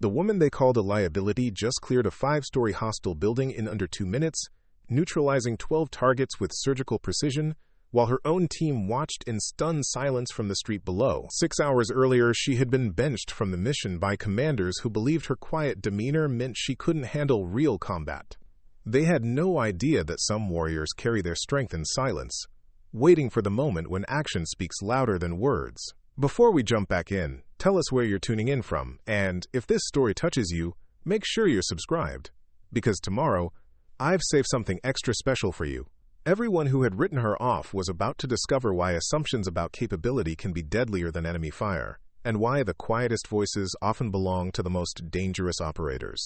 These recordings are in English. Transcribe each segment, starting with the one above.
The woman they called a liability just cleared a 5-story hostile building in under 2 minutes, neutralizing 12 targets with surgical precision, while her own team watched in stunned silence from the street below. 6 hours earlier, she had been benched from the mission by commanders who believed her quiet demeanor meant she couldn't handle real combat. They had no idea that some warriors carry their strength in silence, waiting for the moment when action speaks louder than words. Before we jump back in, tell us where you're tuning in from, and if this story touches you, make sure you're subscribed, because tomorrow, I've saved something extra special for you. Everyone who had written her off was about to discover why assumptions about capability can be deadlier than enemy fire, and why the quietest voices often belong to the most dangerous operators.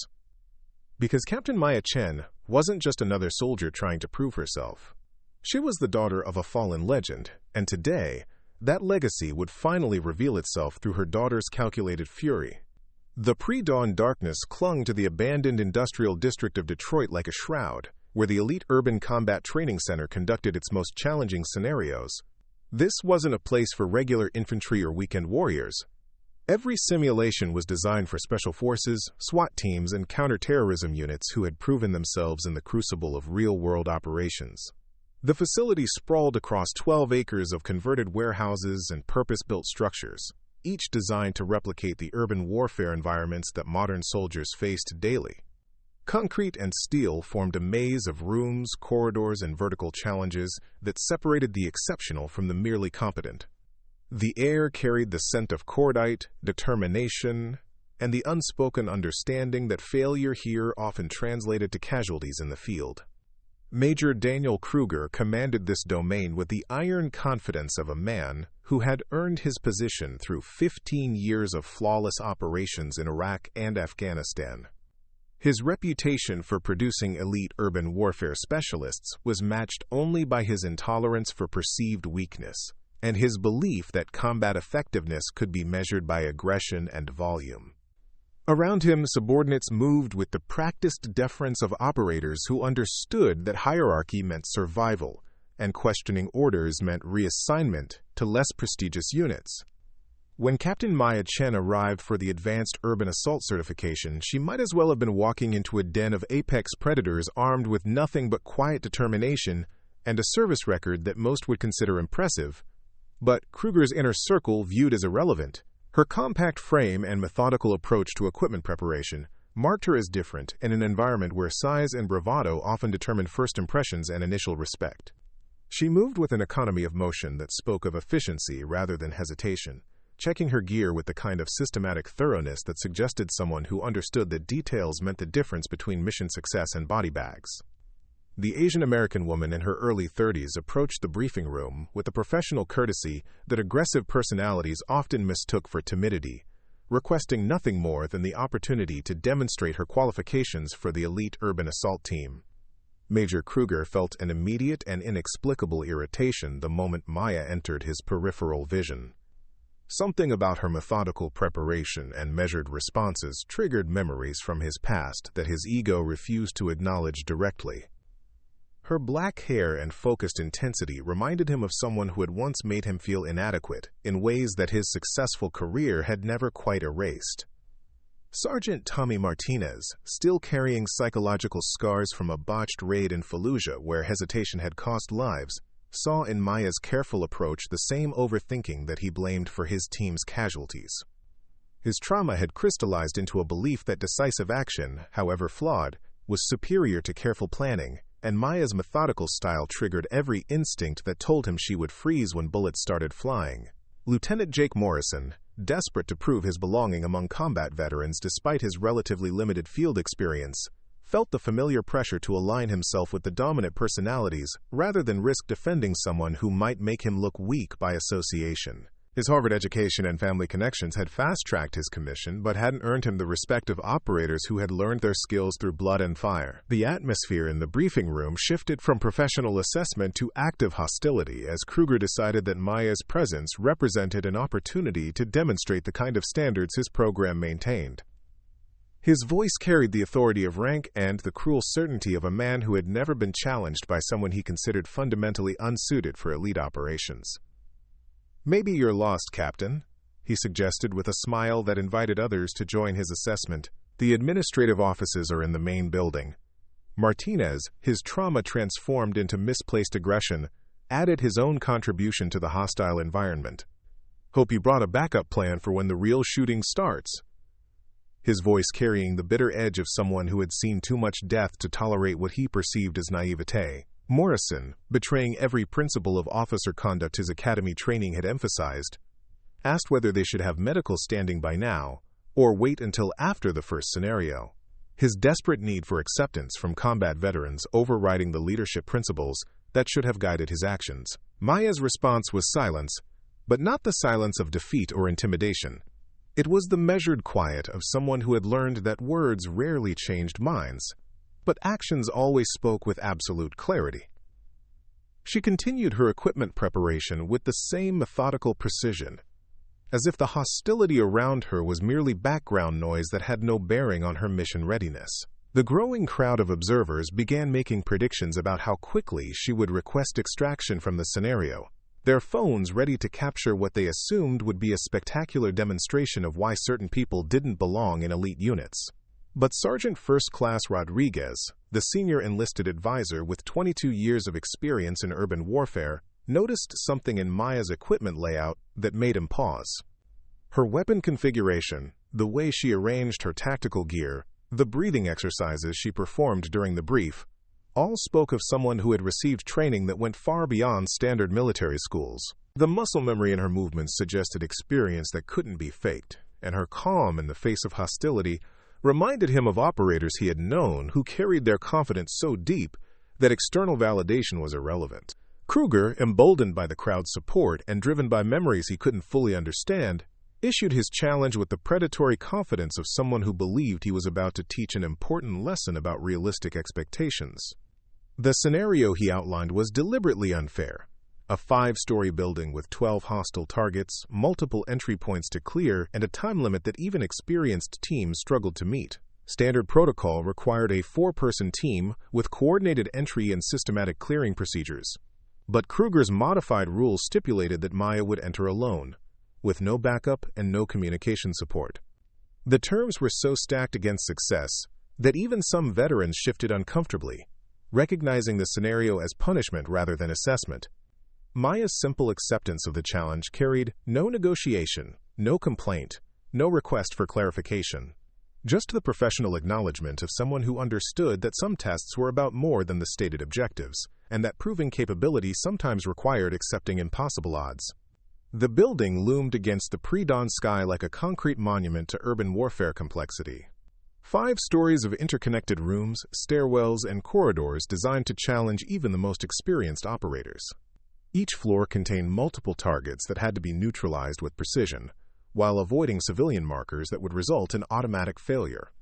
Because Captain Maya Chen wasn't just another soldier trying to prove herself. She was the daughter of a fallen legend, and today, that legacy would finally reveal itself through her daughter's calculated fury. The pre-dawn darkness clung to the abandoned industrial district of Detroit like a shroud, where the elite urban combat training center conducted its most challenging scenarios. This wasn't a place for regular infantry or weekend warriors. Every simulation was designed for special forces, SWAT teams, and counterterrorism units who had proven themselves in the crucible of real-world operations. The facility sprawled across 12 acres of converted warehouses and purpose-built structures, each designed to replicate the urban warfare environments that modern soldiers faced daily. Concrete and steel formed a maze of rooms, corridors, and vertical challenges that separated the exceptional from the merely competent. The air carried the scent of cordite, determination, and the unspoken understanding that failure here often translated to casualties in the field. Major Daniel Kruger commanded this domain with the iron confidence of a man who had earned his position through 15 years of flawless operations in Iraq and Afghanistan. His reputation for producing elite urban warfare specialists was matched only by his intolerance for perceived weakness, and his belief that combat effectiveness could be measured by aggression and volume. Around him, subordinates moved with the practiced deference of operators who understood that hierarchy meant survival, and questioning orders meant reassignment to less prestigious units. When Captain Maya Chen arrived for the Advanced Urban Assault certification, she might as well have been walking into a den of apex predators armed with nothing but quiet determination and a service record that most would consider impressive. But Kruger's inner circle viewed as irrelevant. Her compact frame and methodical approach to equipment preparation marked her as different in an environment where size and bravado often determined first impressions and initial respect. She moved with an economy of motion that spoke of efficiency rather than hesitation, checking her gear with the kind of systematic thoroughness that suggested someone who understood that details meant the difference between mission success and body bags. The Asian-American woman in her early 30s approached the briefing room with a professional courtesy that aggressive personalities often mistook for timidity, requesting nothing more than the opportunity to demonstrate her qualifications for the elite urban assault team. Major Kruger felt an immediate and inexplicable irritation the moment Maya entered his peripheral vision. Something about her methodical preparation and measured responses triggered memories from his past that his ego refused to acknowledge directly. Her black hair and focused intensity reminded him of someone who had once made him feel inadequate in ways that his successful career had never quite erased. Sergeant Tommy Martinez, still carrying psychological scars from a botched raid in Fallujah where hesitation had cost lives, saw in Maya's careful approach the same overthinking that he blamed for his team's casualties. His trauma had crystallized into a belief that decisive action, however flawed, was superior to careful planning, and Maya's methodical style triggered every instinct that told him she would freeze when bullets started flying. Lieutenant Jake Morrison, desperate to prove his belonging among combat veterans despite his relatively limited field experience, felt the familiar pressure to align himself with the dominant personalities rather than risk defending someone who might make him look weak by association. His Harvard education and family connections had fast-tracked his commission, but hadn't earned him the respect of operators who had learned their skills through blood and fire. The atmosphere in the briefing room shifted from professional assessment to active hostility as Kruger decided that Maya's presence represented an opportunity to demonstrate the kind of standards his program maintained. His voice carried the authority of rank and the cruel certainty of a man who had never been challenged by someone he considered fundamentally unsuited for elite operations. "Maybe you're lost, Captain," he suggested with a smile that invited others to join his assessment. The administrative offices are in the main building. Martinez, his trauma transformed into misplaced aggression, added his own contribution to the hostile environment. Hope you brought a backup plan for when the real shooting starts. His voice carrying the bitter edge of someone who had seen too much death to tolerate what he perceived as naivete. Morrison, betraying every principle of officer conduct his academy training had emphasized, asked whether they should have medical standing by now, or wait until after the first scenario. His desperate need for acceptance from combat veterans overriding the leadership principles that should have guided his actions. Maya's response was silence, but not the silence of defeat or intimidation. It was the measured quiet of someone who had learned that words rarely changed minds, but actions always spoke with absolute clarity. She continued her equipment preparation with the same methodical precision, as if the hostility around her was merely background noise that had no bearing on her mission readiness. The growing crowd of observers began making predictions about how quickly she would request extraction from the scenario, their phones ready to capture what they assumed would be a spectacular demonstration of why certain people didn't belong in elite units. But Sergeant First Class Rodriguez, the senior enlisted advisor with 22 years of experience in urban warfare, noticed something in Maya's equipment layout that made him pause. Her weapon configuration, the way she arranged her tactical gear, the breathing exercises she performed during the brief, all spoke of someone who had received training that went far beyond standard military schools. The muscle memory in her movements suggested experience that couldn't be faked, and her calm in the face of hostility reminded him of operators he had known who carried their confidence so deep that external validation was irrelevant. Kruger, emboldened by the crowd's support and driven by memories he couldn't fully understand, issued his challenge with the predatory confidence of someone who believed he was about to teach an important lesson about realistic expectations. The scenario he outlined was deliberately unfair. A 5-story building with 12 hostile targets, multiple entry points to clear, and a time limit that even experienced teams struggled to meet. Standard protocol required a 4-person team with coordinated entry and systematic clearing procedures. But Kruger's modified rules stipulated that Maya would enter alone, with no backup and no communication support. The terms were so stacked against success that even some veterans shifted uncomfortably, recognizing the scenario as punishment rather than assessment. Maya's simple acceptance of the challenge carried no negotiation, no complaint, no request for clarification. Just the professional acknowledgement of someone who understood that some tests were about more than the stated objectives, and that proving capability sometimes required accepting impossible odds. The building loomed against the pre-dawn sky like a concrete monument to urban warfare complexity. 5 stories of interconnected rooms, stairwells, and corridors designed to challenge even the most experienced operators. Each floor contained multiple targets that had to be neutralized with precision, while avoiding civilian markers that would result in automatic failure.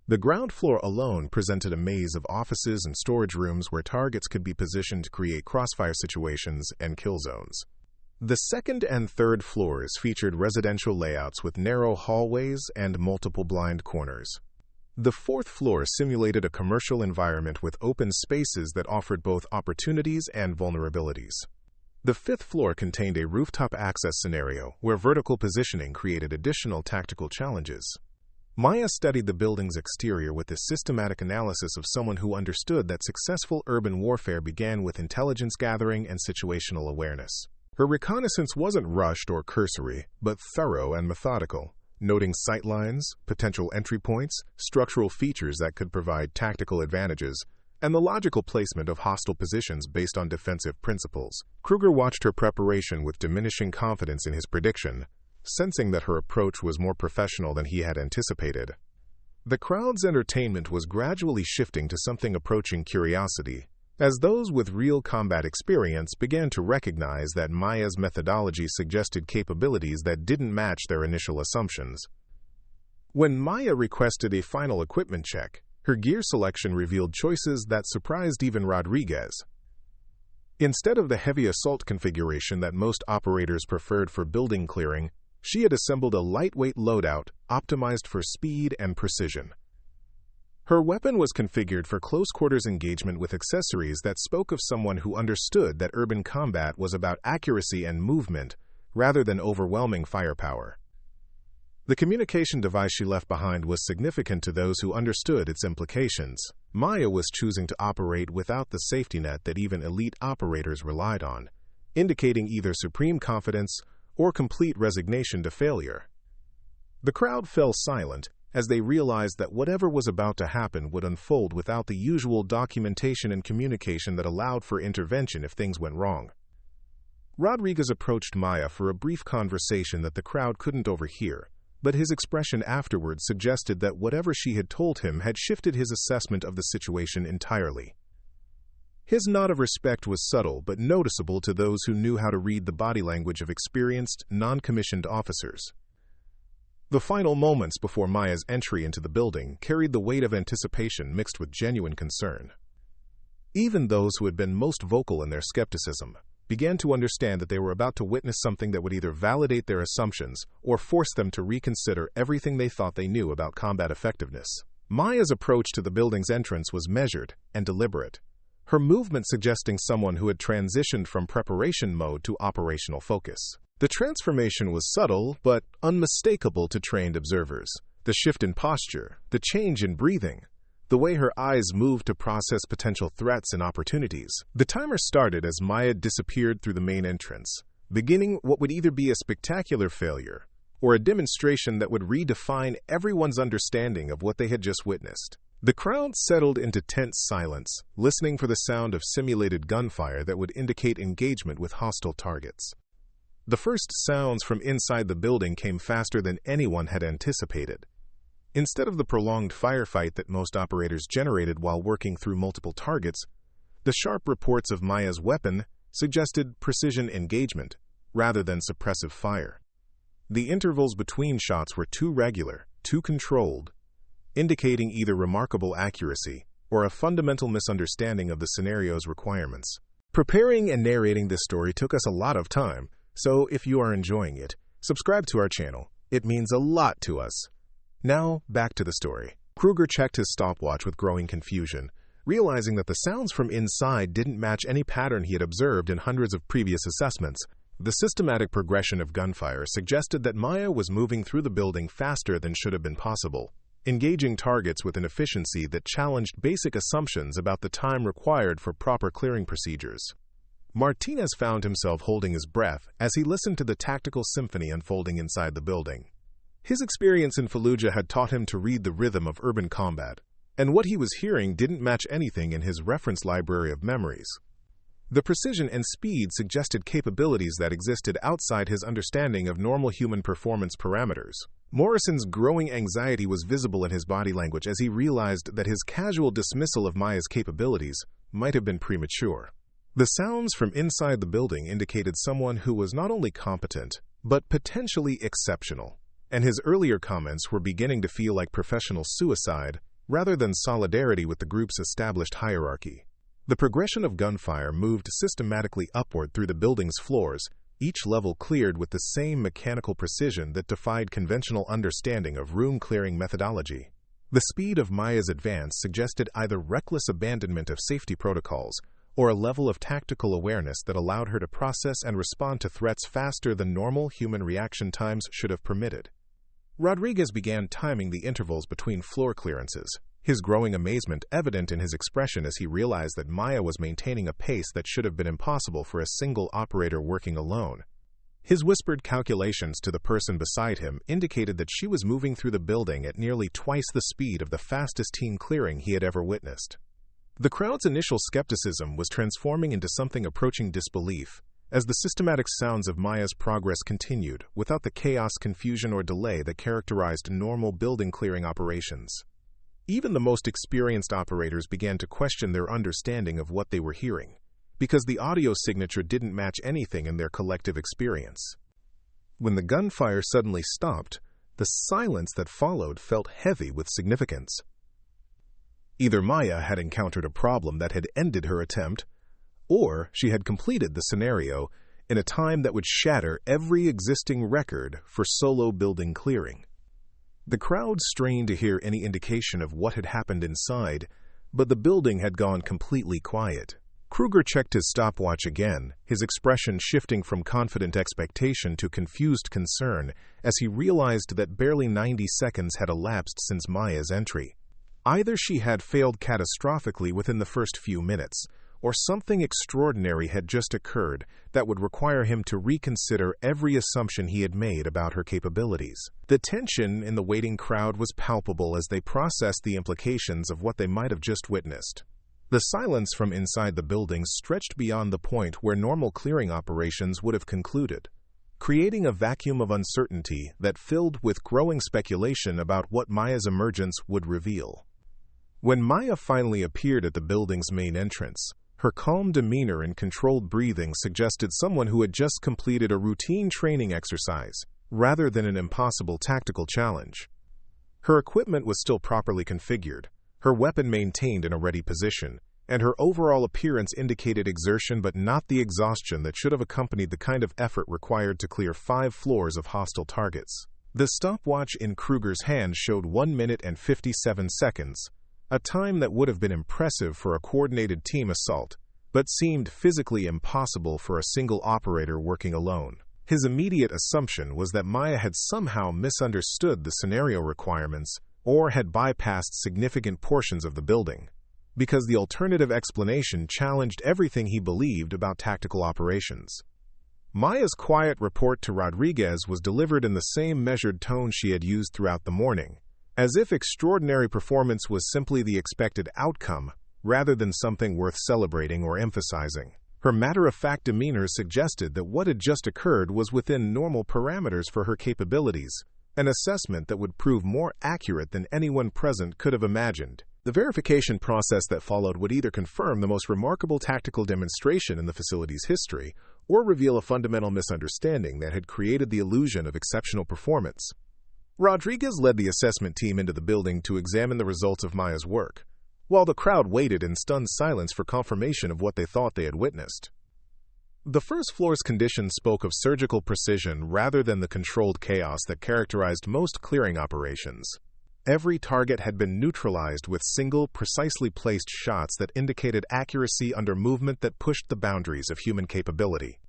The ground floor alone presented a maze of offices and storage rooms where targets could be positioned to create crossfire situations and kill zones. The second and third floors featured residential layouts with narrow hallways and multiple blind corners. The fourth floor simulated a commercial environment with open spaces that offered both opportunities and vulnerabilities. The fifth floor contained a rooftop access scenario where vertical positioning created additional tactical challenges. Maya studied the building's exterior with the systematic analysis of someone who understood that successful urban warfare began with intelligence gathering and situational awareness. Her reconnaissance wasn't rushed or cursory, but thorough and methodical, noting sight lines, potential entry points, structural features that could provide tactical advantages, and the logical placement of hostile positions based on defensive principles. Kruger watched her preparation with diminishing confidence in his prediction, sensing that her approach was more professional than he had anticipated. The crowd's entertainment was gradually shifting to something approaching curiosity, as those with real combat experience began to recognize that Maya's methodology suggested capabilities that didn't match their initial assumptions. When Maya requested a final equipment check, her gear selection revealed choices that surprised even Rodriguez. Instead of the heavy assault configuration that most operators preferred for building clearing, she had assembled a lightweight loadout optimized for speed and precision. Her weapon was configured for close-quarters engagement with accessories that spoke of someone who understood that urban combat was about accuracy and movement rather than overwhelming firepower. The communication device she left behind was significant to those who understood its implications. Maya was choosing to operate without the safety net that even elite operators relied on, indicating either supreme confidence or complete resignation to failure. The crowd fell silent as they realized that whatever was about to happen would unfold without the usual documentation and communication that allowed for intervention if things went wrong. Rodriguez approached Maya for a brief conversation that the crowd couldn't overhear, but his expression afterwards suggested that whatever she had told him had shifted his assessment of the situation entirely. His nod of respect was subtle but noticeable to those who knew how to read the body language of experienced, non-commissioned officers. The final moments before Maya's entry into the building carried the weight of anticipation mixed with genuine concern. Even those who had been most vocal in their skepticism began to understand that they were about to witness something that would either validate their assumptions or force them to reconsider everything they thought they knew about combat effectiveness. Maya's approach to the building's entrance was measured and deliberate, her movement suggesting someone who had transitioned from preparation mode to operational focus. The transformation was subtle but unmistakable to trained observers. The shift in posture, the change in breathing, the way her eyes moved to process potential threats and opportunities. The timer started as Maya disappeared through the main entrance, beginning what would either be a spectacular failure or a demonstration that would redefine everyone's understanding of what they had just witnessed. The crowd settled into tense silence, listening for the sound of simulated gunfire that would indicate engagement with hostile targets. The first sounds from inside the building came faster than anyone had anticipated. Instead of the prolonged firefight that most operators generated while working through multiple targets, the sharp reports of Maya's weapon suggested precision engagement rather than suppressive fire. The intervals between shots were too regular, too controlled, indicating either remarkable accuracy or a fundamental misunderstanding of the scenario's requirements. Preparing and narrating this story took us a lot of time, so if you are enjoying it, subscribe to our channel. It means a lot to us. Now, back to the story. Kruger checked his stopwatch with growing confusion, realizing that the sounds from inside didn't match any pattern he had observed in hundreds of previous assessments. The systematic progression of gunfire suggested that Maya was moving through the building faster than should have been possible, engaging targets with an efficiency that challenged basic assumptions about the time required for proper clearing procedures. Martinez found himself holding his breath as he listened to the tactical symphony unfolding inside the building. His experience in Fallujah had taught him to read the rhythm of urban combat, and what he was hearing didn't match anything in his reference library of memories. The precision and speed suggested capabilities that existed outside his understanding of normal human performance parameters. Morrison's growing anxiety was visible in his body language as he realized that his casual dismissal of Maya's capabilities might have been premature. The sounds from inside the building indicated someone who was not only competent, but potentially exceptional, and his earlier comments were beginning to feel like professional suicide rather than solidarity with the group's established hierarchy. The progression of gunfire moved systematically upward through the building's floors, each level cleared with the same mechanical precision that defied conventional understanding of room-clearing methodology. The speed of Maya's advance suggested either reckless abandonment of safety protocols or a level of tactical awareness that allowed her to process and respond to threats faster than normal human reaction times should have permitted. Rodriguez began timing the intervals between floor clearances, his growing amazement evident in his expression as he realized that Maya was maintaining a pace that should have been impossible for a single operator working alone. His whispered calculations to the person beside him indicated that she was moving through the building at nearly twice the speed of the fastest team clearing he had ever witnessed. The crowd's initial skepticism was transforming into something approaching disbelief, as the systematic sounds of Maya's progress continued, without the chaos, confusion, or delay that characterized normal building clearing operations. Even the most experienced operators began to question their understanding of what they were hearing, because the audio signature didn't match anything in their collective experience. When the gunfire suddenly stopped, the silence that followed felt heavy with significance. Either Maya had encountered a problem that had ended her attempt, or she had completed the scenario in a time that would shatter every existing record for solo building clearing. The crowd strained to hear any indication of what had happened inside, but the building had gone completely quiet. Kruger checked his stopwatch again, his expression shifting from confident expectation to confused concern as he realized that barely 90 seconds had elapsed since Maya's entry. Either she had failed catastrophically within the first few minutes, or something extraordinary had just occurred that would require him to reconsider every assumption he had made about her capabilities. The tension in the waiting crowd was palpable as they processed the implications of what they might have just witnessed. The silence from inside the building stretched beyond the point where normal clearing operations would have concluded, creating a vacuum of uncertainty that filled with growing speculation about what Maya's emergence would reveal. When Maya finally appeared at the building's main entrance, her calm demeanor and controlled breathing suggested someone who had just completed a routine training exercise, rather than an impossible tactical challenge. Her equipment was still properly configured, her weapon maintained in a ready position, and her overall appearance indicated exertion but not the exhaustion that should have accompanied the kind of effort required to clear 5 floors of hostile targets. The stopwatch in Kruger's hand showed 1 minute and 57 seconds, a time that would have been impressive for a coordinated team assault, but seemed physically impossible for a single operator working alone. His immediate assumption was that Maya had somehow misunderstood the scenario requirements or had bypassed significant portions of the building, because the alternative explanation challenged everything he believed about tactical operations. Maya's quiet report to Rodriguez was delivered in the same measured tone she had used throughout the morning, as if extraordinary performance was simply the expected outcome, rather than something worth celebrating or emphasizing. Her matter-of-fact demeanor suggested that what had just occurred was within normal parameters for her capabilities, an assessment that would prove more accurate than anyone present could have imagined. The verification process that followed would either confirm the most remarkable tactical demonstration in the facility's history, or reveal a fundamental misunderstanding that had created the illusion of exceptional performance. Rodriguez led the assessment team into the building to examine the results of Maya's work, while the crowd waited in stunned silence for confirmation of what they thought they had witnessed. The first floor's conditions spoke of surgical precision rather than the controlled chaos that characterized most clearing operations. Every target had been neutralized with single, precisely placed shots that indicated accuracy under movement that pushed the boundaries of human capability.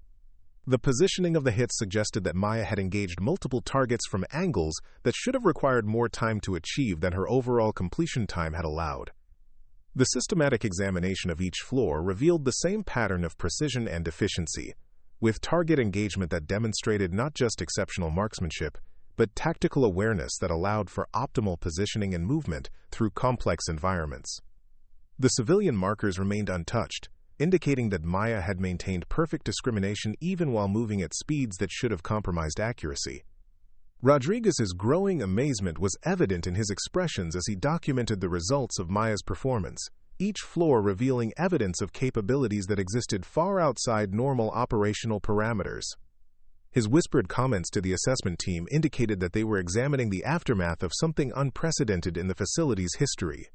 The positioning of the hits suggested that Maya had engaged multiple targets from angles that should have required more time to achieve than her overall completion time had allowed. The systematic examination of each floor revealed the same pattern of precision and efficiency, with target engagement that demonstrated not just exceptional marksmanship, but tactical awareness that allowed for optimal positioning and movement through complex environments. The civilian markers remained untouched, indicating that Maya had maintained perfect discrimination even while moving at speeds that should have compromised accuracy. Rodriguez's growing amazement was evident in his expressions as he documented the results of Maya's performance, each floor revealing evidence of capabilities that existed far outside normal operational parameters. His whispered comments to the assessment team indicated that they were examining the aftermath of something unprecedented in the facility's history.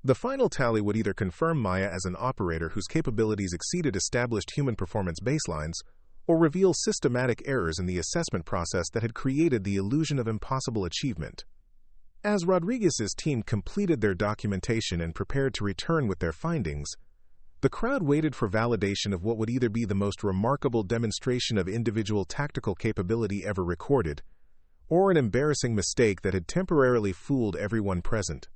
The final tally would either confirm Maya as an operator whose capabilities exceeded established human performance baselines, or reveal systematic errors in the assessment process that had created the illusion of impossible achievement. As Rodriguez's team completed their documentation and prepared to return with their findings, the crowd waited for validation of what would either be the most remarkable demonstration of individual tactical capability ever recorded, or an embarrassing mistake that had temporarily fooled everyone present.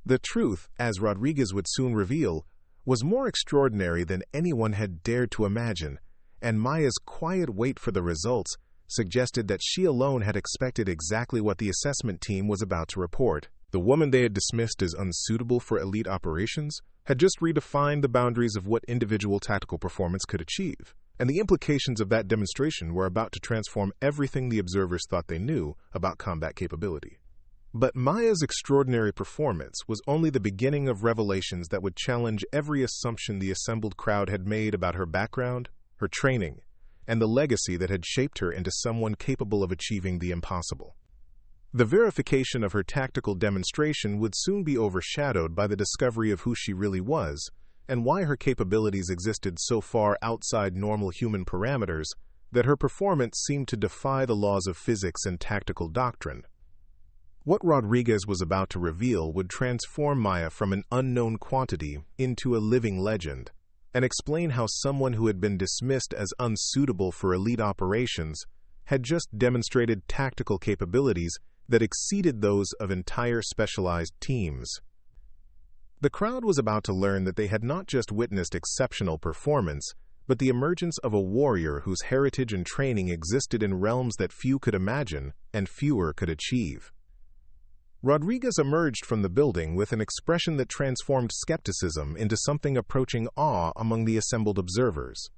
The truth, as Rodriguez would soon reveal, was more extraordinary than anyone had dared to imagine, and Maya's quiet wait for the results suggested that she alone had expected exactly what the assessment team was about to report. The woman they had dismissed as unsuitable for elite operations had just redefined the boundaries of what individual tactical performance could achieve, and the implications of that demonstration were about to transform everything the observers thought they knew about combat capability. But Maya's extraordinary performance was only the beginning of revelations that would challenge every assumption the assembled crowd had made about her background, her training, and the legacy that had shaped her into someone capable of achieving the impossible. The verification of her tactical demonstration would soon be overshadowed by the discovery of who she really was, and why her capabilities existed so far outside normal human parameters that her performance seemed to defy the laws of physics and tactical doctrine. What Rodriguez was about to reveal would transform Maya from an unknown quantity into a living legend, and explain how someone who had been dismissed as unsuitable for elite operations had just demonstrated tactical capabilities that exceeded those of entire specialized teams. The crowd was about to learn that they had not just witnessed exceptional performance, but the emergence of a warrior whose heritage and training existed in realms that few could imagine and fewer could achieve. Rodriguez emerged from the building with an expression that transformed skepticism into something approaching awe among the assembled observers.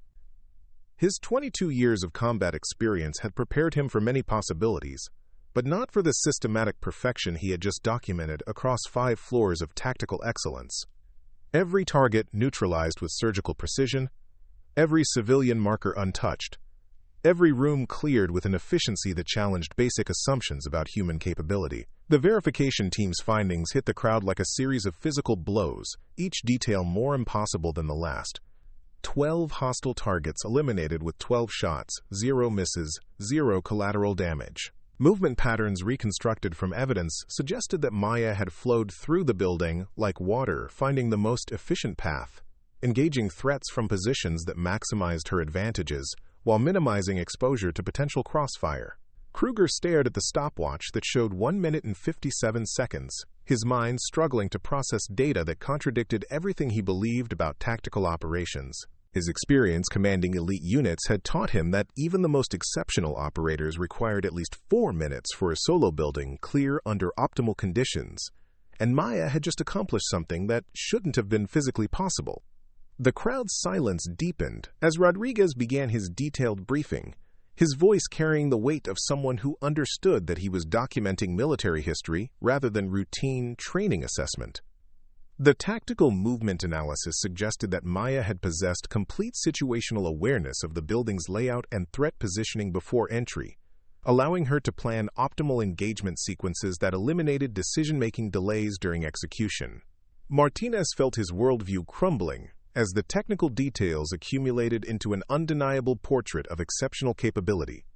His 22 years of combat experience had prepared him for many possibilities, but not for the systematic perfection he had just documented across 5 floors of tactical excellence. Every target neutralized with surgical precision, every civilian marker untouched, every room cleared with an efficiency that challenged basic assumptions about human capability. The verification team's findings hit the crowd like a series of physical blows, each detail more impossible than the last. 12 hostile targets eliminated with 12 shots, 0 misses, 0 collateral damage. Movement patterns reconstructed from evidence suggested that Maya had flowed through the building like water, finding the most efficient path, engaging threats from positions that maximized her advantages while minimizing exposure to potential crossfire. Kruger stared at the stopwatch that showed 1 minute and 57 seconds, his mind struggling to process data that contradicted everything he believed about tactical operations. His experience commanding elite units had taught him that even the most exceptional operators required at least 4 minutes for a solo building clear under optimal conditions, and Maya had just accomplished something that shouldn't have been physically possible. The crowd's silence deepened as Rodriguez began his detailed briefing, his voice carrying the weight of someone who understood that he was documenting military history rather than routine training assessment. The tactical movement analysis suggested that Maya had possessed complete situational awareness of the building's layout and threat positioning before entry, allowing her to plan optimal engagement sequences that eliminated decision-making delays during execution. Martinez felt his worldview crumbling as the technical details accumulated into an undeniable portrait of exceptional capability.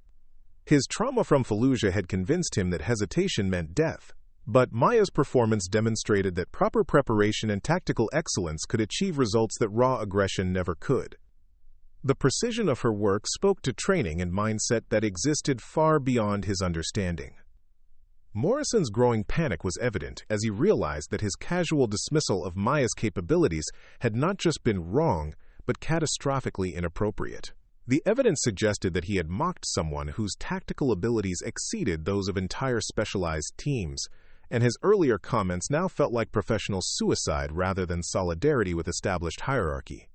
His trauma from Fallujah had convinced him that hesitation meant death, but Maya's performance demonstrated that proper preparation and tactical excellence could achieve results that raw aggression never could. The precision of her work spoke to training and mindset that existed far beyond his understanding. Morrison's growing panic was evident as he realized that his casual dismissal of Maya's capabilities had not just been wrong, but catastrophically inappropriate. The evidence suggested that he had mocked someone whose tactical abilities exceeded those of entire specialized teams, and his earlier comments now felt like professional suicide rather than solidarity with established hierarchy.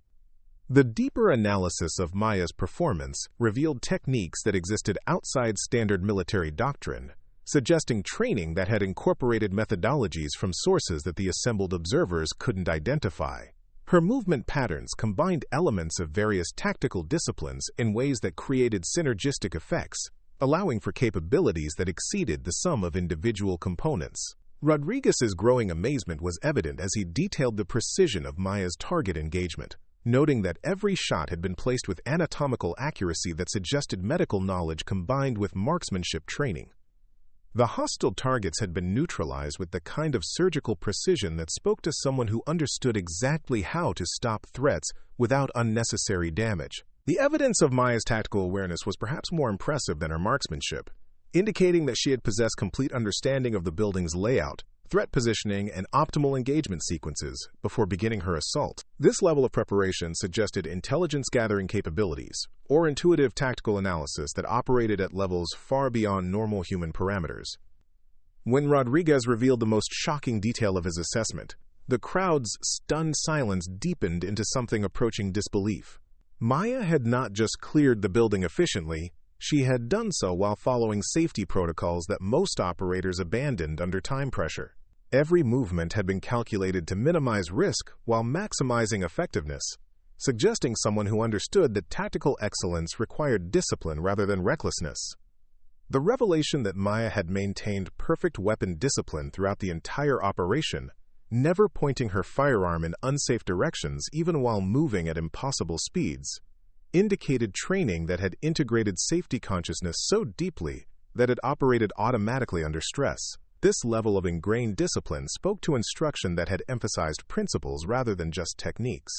The deeper analysis of Maya's performance revealed techniques that existed outside standard military doctrine, suggesting training that had incorporated methodologies from sources that the assembled observers couldn't identify. Her movement patterns combined elements of various tactical disciplines in ways that created synergistic effects, allowing for capabilities that exceeded the sum of individual components. Rodriguez's growing amazement was evident as he detailed the precision of Maya's target engagement, noting that every shot had been placed with anatomical accuracy that suggested medical knowledge combined with marksmanship training. The hostile targets had been neutralized with the kind of surgical precision that spoke to someone who understood exactly how to stop threats without unnecessary damage. The evidence of Maya's tactical awareness was perhaps more impressive than her marksmanship, indicating that she had possessed complete understanding of the building's layout, threat positioning, and optimal engagement sequences before beginning her assault. This level of preparation suggested intelligence-gathering capabilities, or intuitive tactical analysis that operated at levels far beyond normal human parameters. When Rodriguez revealed the most shocking detail of his assessment, the crowd's stunned silence deepened into something approaching disbelief. Maya had not just cleared the building efficiently, she had done so while following safety protocols that most operators abandoned under time pressure. Every movement had been calculated to minimize risk while maximizing effectiveness, suggesting someone who understood that tactical excellence required discipline rather than recklessness. The revelation that Maya had maintained perfect weapon discipline throughout the entire operation, never pointing her firearm in unsafe directions even while moving at impossible speeds, indicated training that had integrated safety consciousness so deeply that it operated automatically under stress. This level of ingrained discipline spoke to instruction that had emphasized principles rather than just techniques.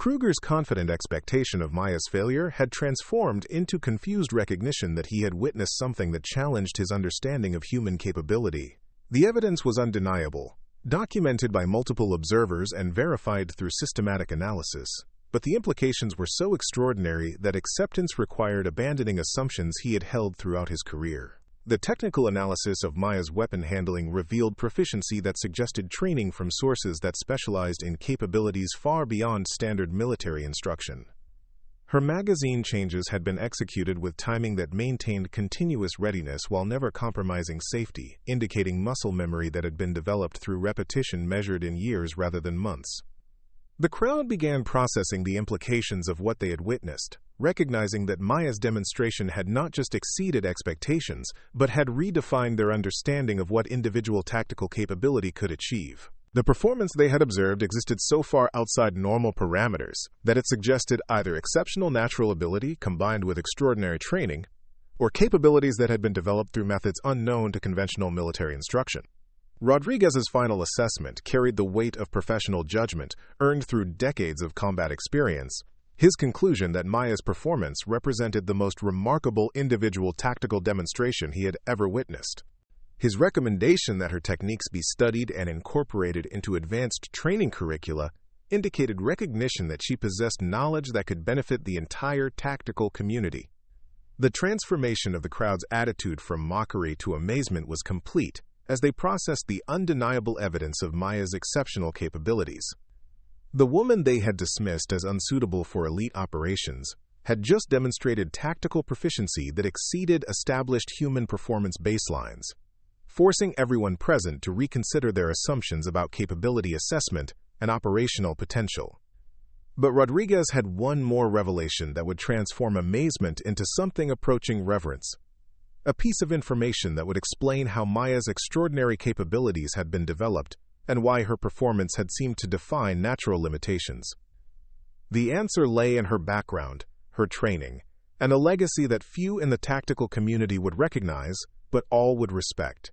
Kruger's confident expectation of Maya's failure had transformed into confused recognition that he had witnessed something that challenged his understanding of human capability. The evidence was undeniable, documented by multiple observers and verified through systematic analysis. But the implications were so extraordinary that acceptance required abandoning assumptions he had held throughout his career. The technical analysis of Maya's weapon handling revealed proficiency that suggested training from sources that specialized in capabilities far beyond standard military instruction. Her magazine changes had been executed with timing that maintained continuous readiness while never compromising safety, indicating muscle memory that had been developed through repetition measured in years rather than months. The crowd began processing the implications of what they had witnessed, recognizing that Maya's demonstration had not just exceeded expectations, but had redefined their understanding of what individual tactical capability could achieve. The performance they had observed existed so far outside normal parameters that it suggested either exceptional natural ability combined with extraordinary training, or capabilities that had been developed through methods unknown to conventional military instruction. Rodriguez's final assessment carried the weight of professional judgment earned through decades of combat experience. His conclusion that Maya's performance represented the most remarkable individual tactical demonstration he had ever witnessed. His recommendation that her techniques be studied and incorporated into advanced training curricula indicated recognition that she possessed knowledge that could benefit the entire tactical community. The transformation of the crowd's attitude from mockery to amazement was complete as they processed the undeniable evidence of Maya's exceptional capabilities. The woman they had dismissed as unsuitable for elite operations had just demonstrated tactical proficiency that exceeded established human performance baselines, forcing everyone present to reconsider their assumptions about capability assessment and operational potential. But Rodriguez had one more revelation that would transform amazement into something approaching reverence. A piece of information that would explain how Maya's extraordinary capabilities had been developed and why her performance had seemed to defy natural limitations. The answer lay in her background, her training, and a legacy that few in the tactical community would recognize, but all would respect.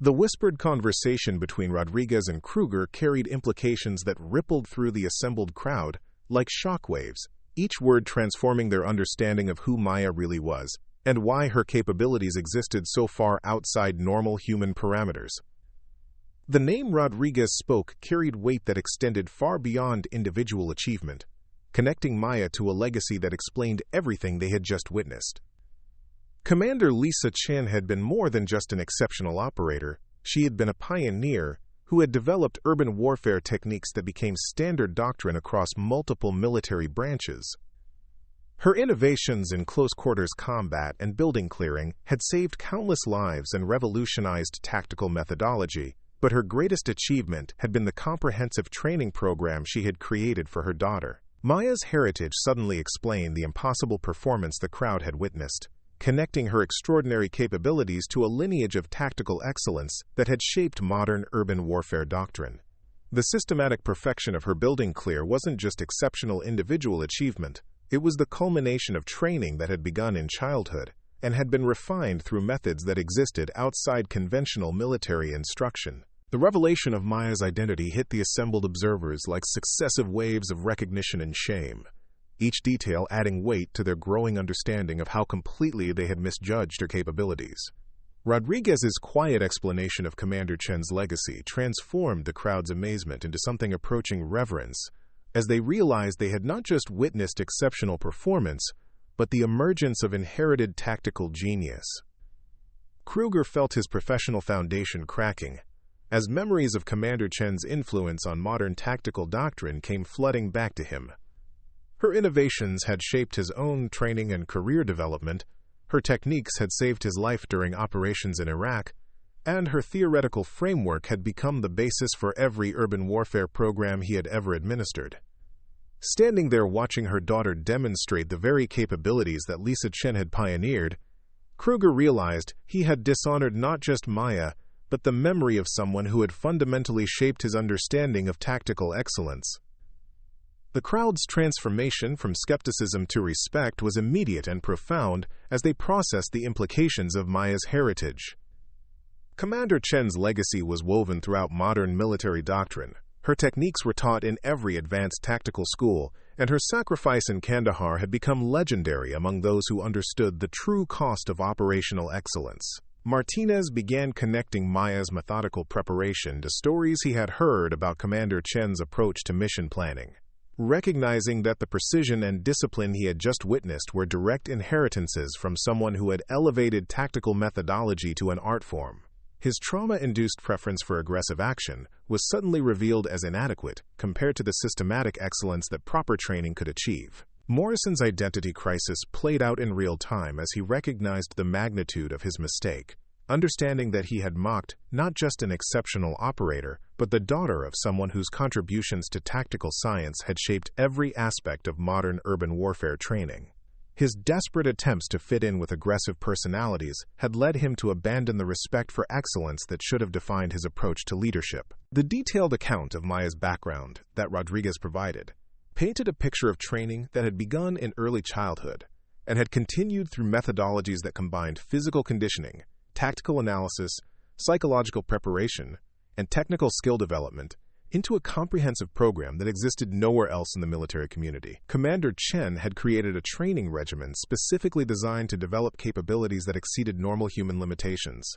The whispered conversation between Rodriguez and Kruger carried implications that rippled through the assembled crowd like shockwaves, each word transforming their understanding of who Maya really was and why her capabilities existed so far outside normal human parameters. The name Rodriguez spoke carried weight that extended far beyond individual achievement, connecting Maya to a legacy that explained everything they had just witnessed. Commander Lisa Chen had been more than just an exceptional operator. She had been a pioneer who had developed urban warfare techniques that became standard doctrine across multiple military branches. Her innovations in close-quarters combat and building clearing had saved countless lives and revolutionized tactical methodology, but her greatest achievement had been the comprehensive training program she had created for her daughter. Maya's heritage suddenly explained the impossible performance the crowd had witnessed, connecting her extraordinary capabilities to a lineage of tactical excellence that had shaped modern urban warfare doctrine. The systematic perfection of her building clear wasn't just exceptional individual achievement. It was the culmination of training that had begun in childhood and had been refined through methods that existed outside conventional military instruction. The revelation of Maya's identity hit the assembled observers like successive waves of recognition and shame, each detail adding weight to their growing understanding of how completely they had misjudged her capabilities. Rodriguez's quiet explanation of Commander Chen's legacy transformed the crowd's amazement into something approaching reverence, as they realized they had not just witnessed exceptional performance, but the emergence of inherited tactical genius. Kruger felt his professional foundation cracking, as memories of Commander Chen's influence on modern tactical doctrine came flooding back to him. Her innovations had shaped his own training and career development, her techniques had saved his life during operations in Iraq, and her theoretical framework had become the basis for every urban warfare program he had ever administered. Standing there watching her daughter demonstrate the very capabilities that Lisa Chen had pioneered, Kruger realized he had dishonored not just Maya, but the memory of someone who had fundamentally shaped his understanding of tactical excellence. The crowd's transformation from skepticism to respect was immediate and profound as they processed the implications of Maya's heritage. Commander Chen's legacy was woven throughout modern military doctrine, Her techniques were taught in every advanced tactical school, and her sacrifice in Kandahar had become legendary among those who understood the true cost of operational excellence. Martinez began connecting Maya's methodical preparation to stories he had heard about Commander Chen's approach to mission planning. Recognizing that the precision and discipline he had just witnessed were direct inheritances from someone who had elevated tactical methodology to an art form, his trauma-induced preference for aggressive action was suddenly revealed as inadequate compared to the systematic excellence that proper training could achieve. Morrison's identity crisis played out in real time as he recognized the magnitude of his mistake, understanding that he had mocked not just an exceptional operator, but the daughter of someone whose contributions to tactical science had shaped every aspect of modern urban warfare training. His desperate attempts to fit in with aggressive personalities had led him to abandon the respect for excellence that should have defined his approach to leadership. The detailed account of Maya's background that Rodriguez provided painted a picture of training that had begun in early childhood and had continued through methodologies that combined physical conditioning, tactical analysis, psychological preparation, and technical skill development into a comprehensive program that existed nowhere else in the military community. Commander Chen had created a training regimen specifically designed to develop capabilities that exceeded normal human limitations.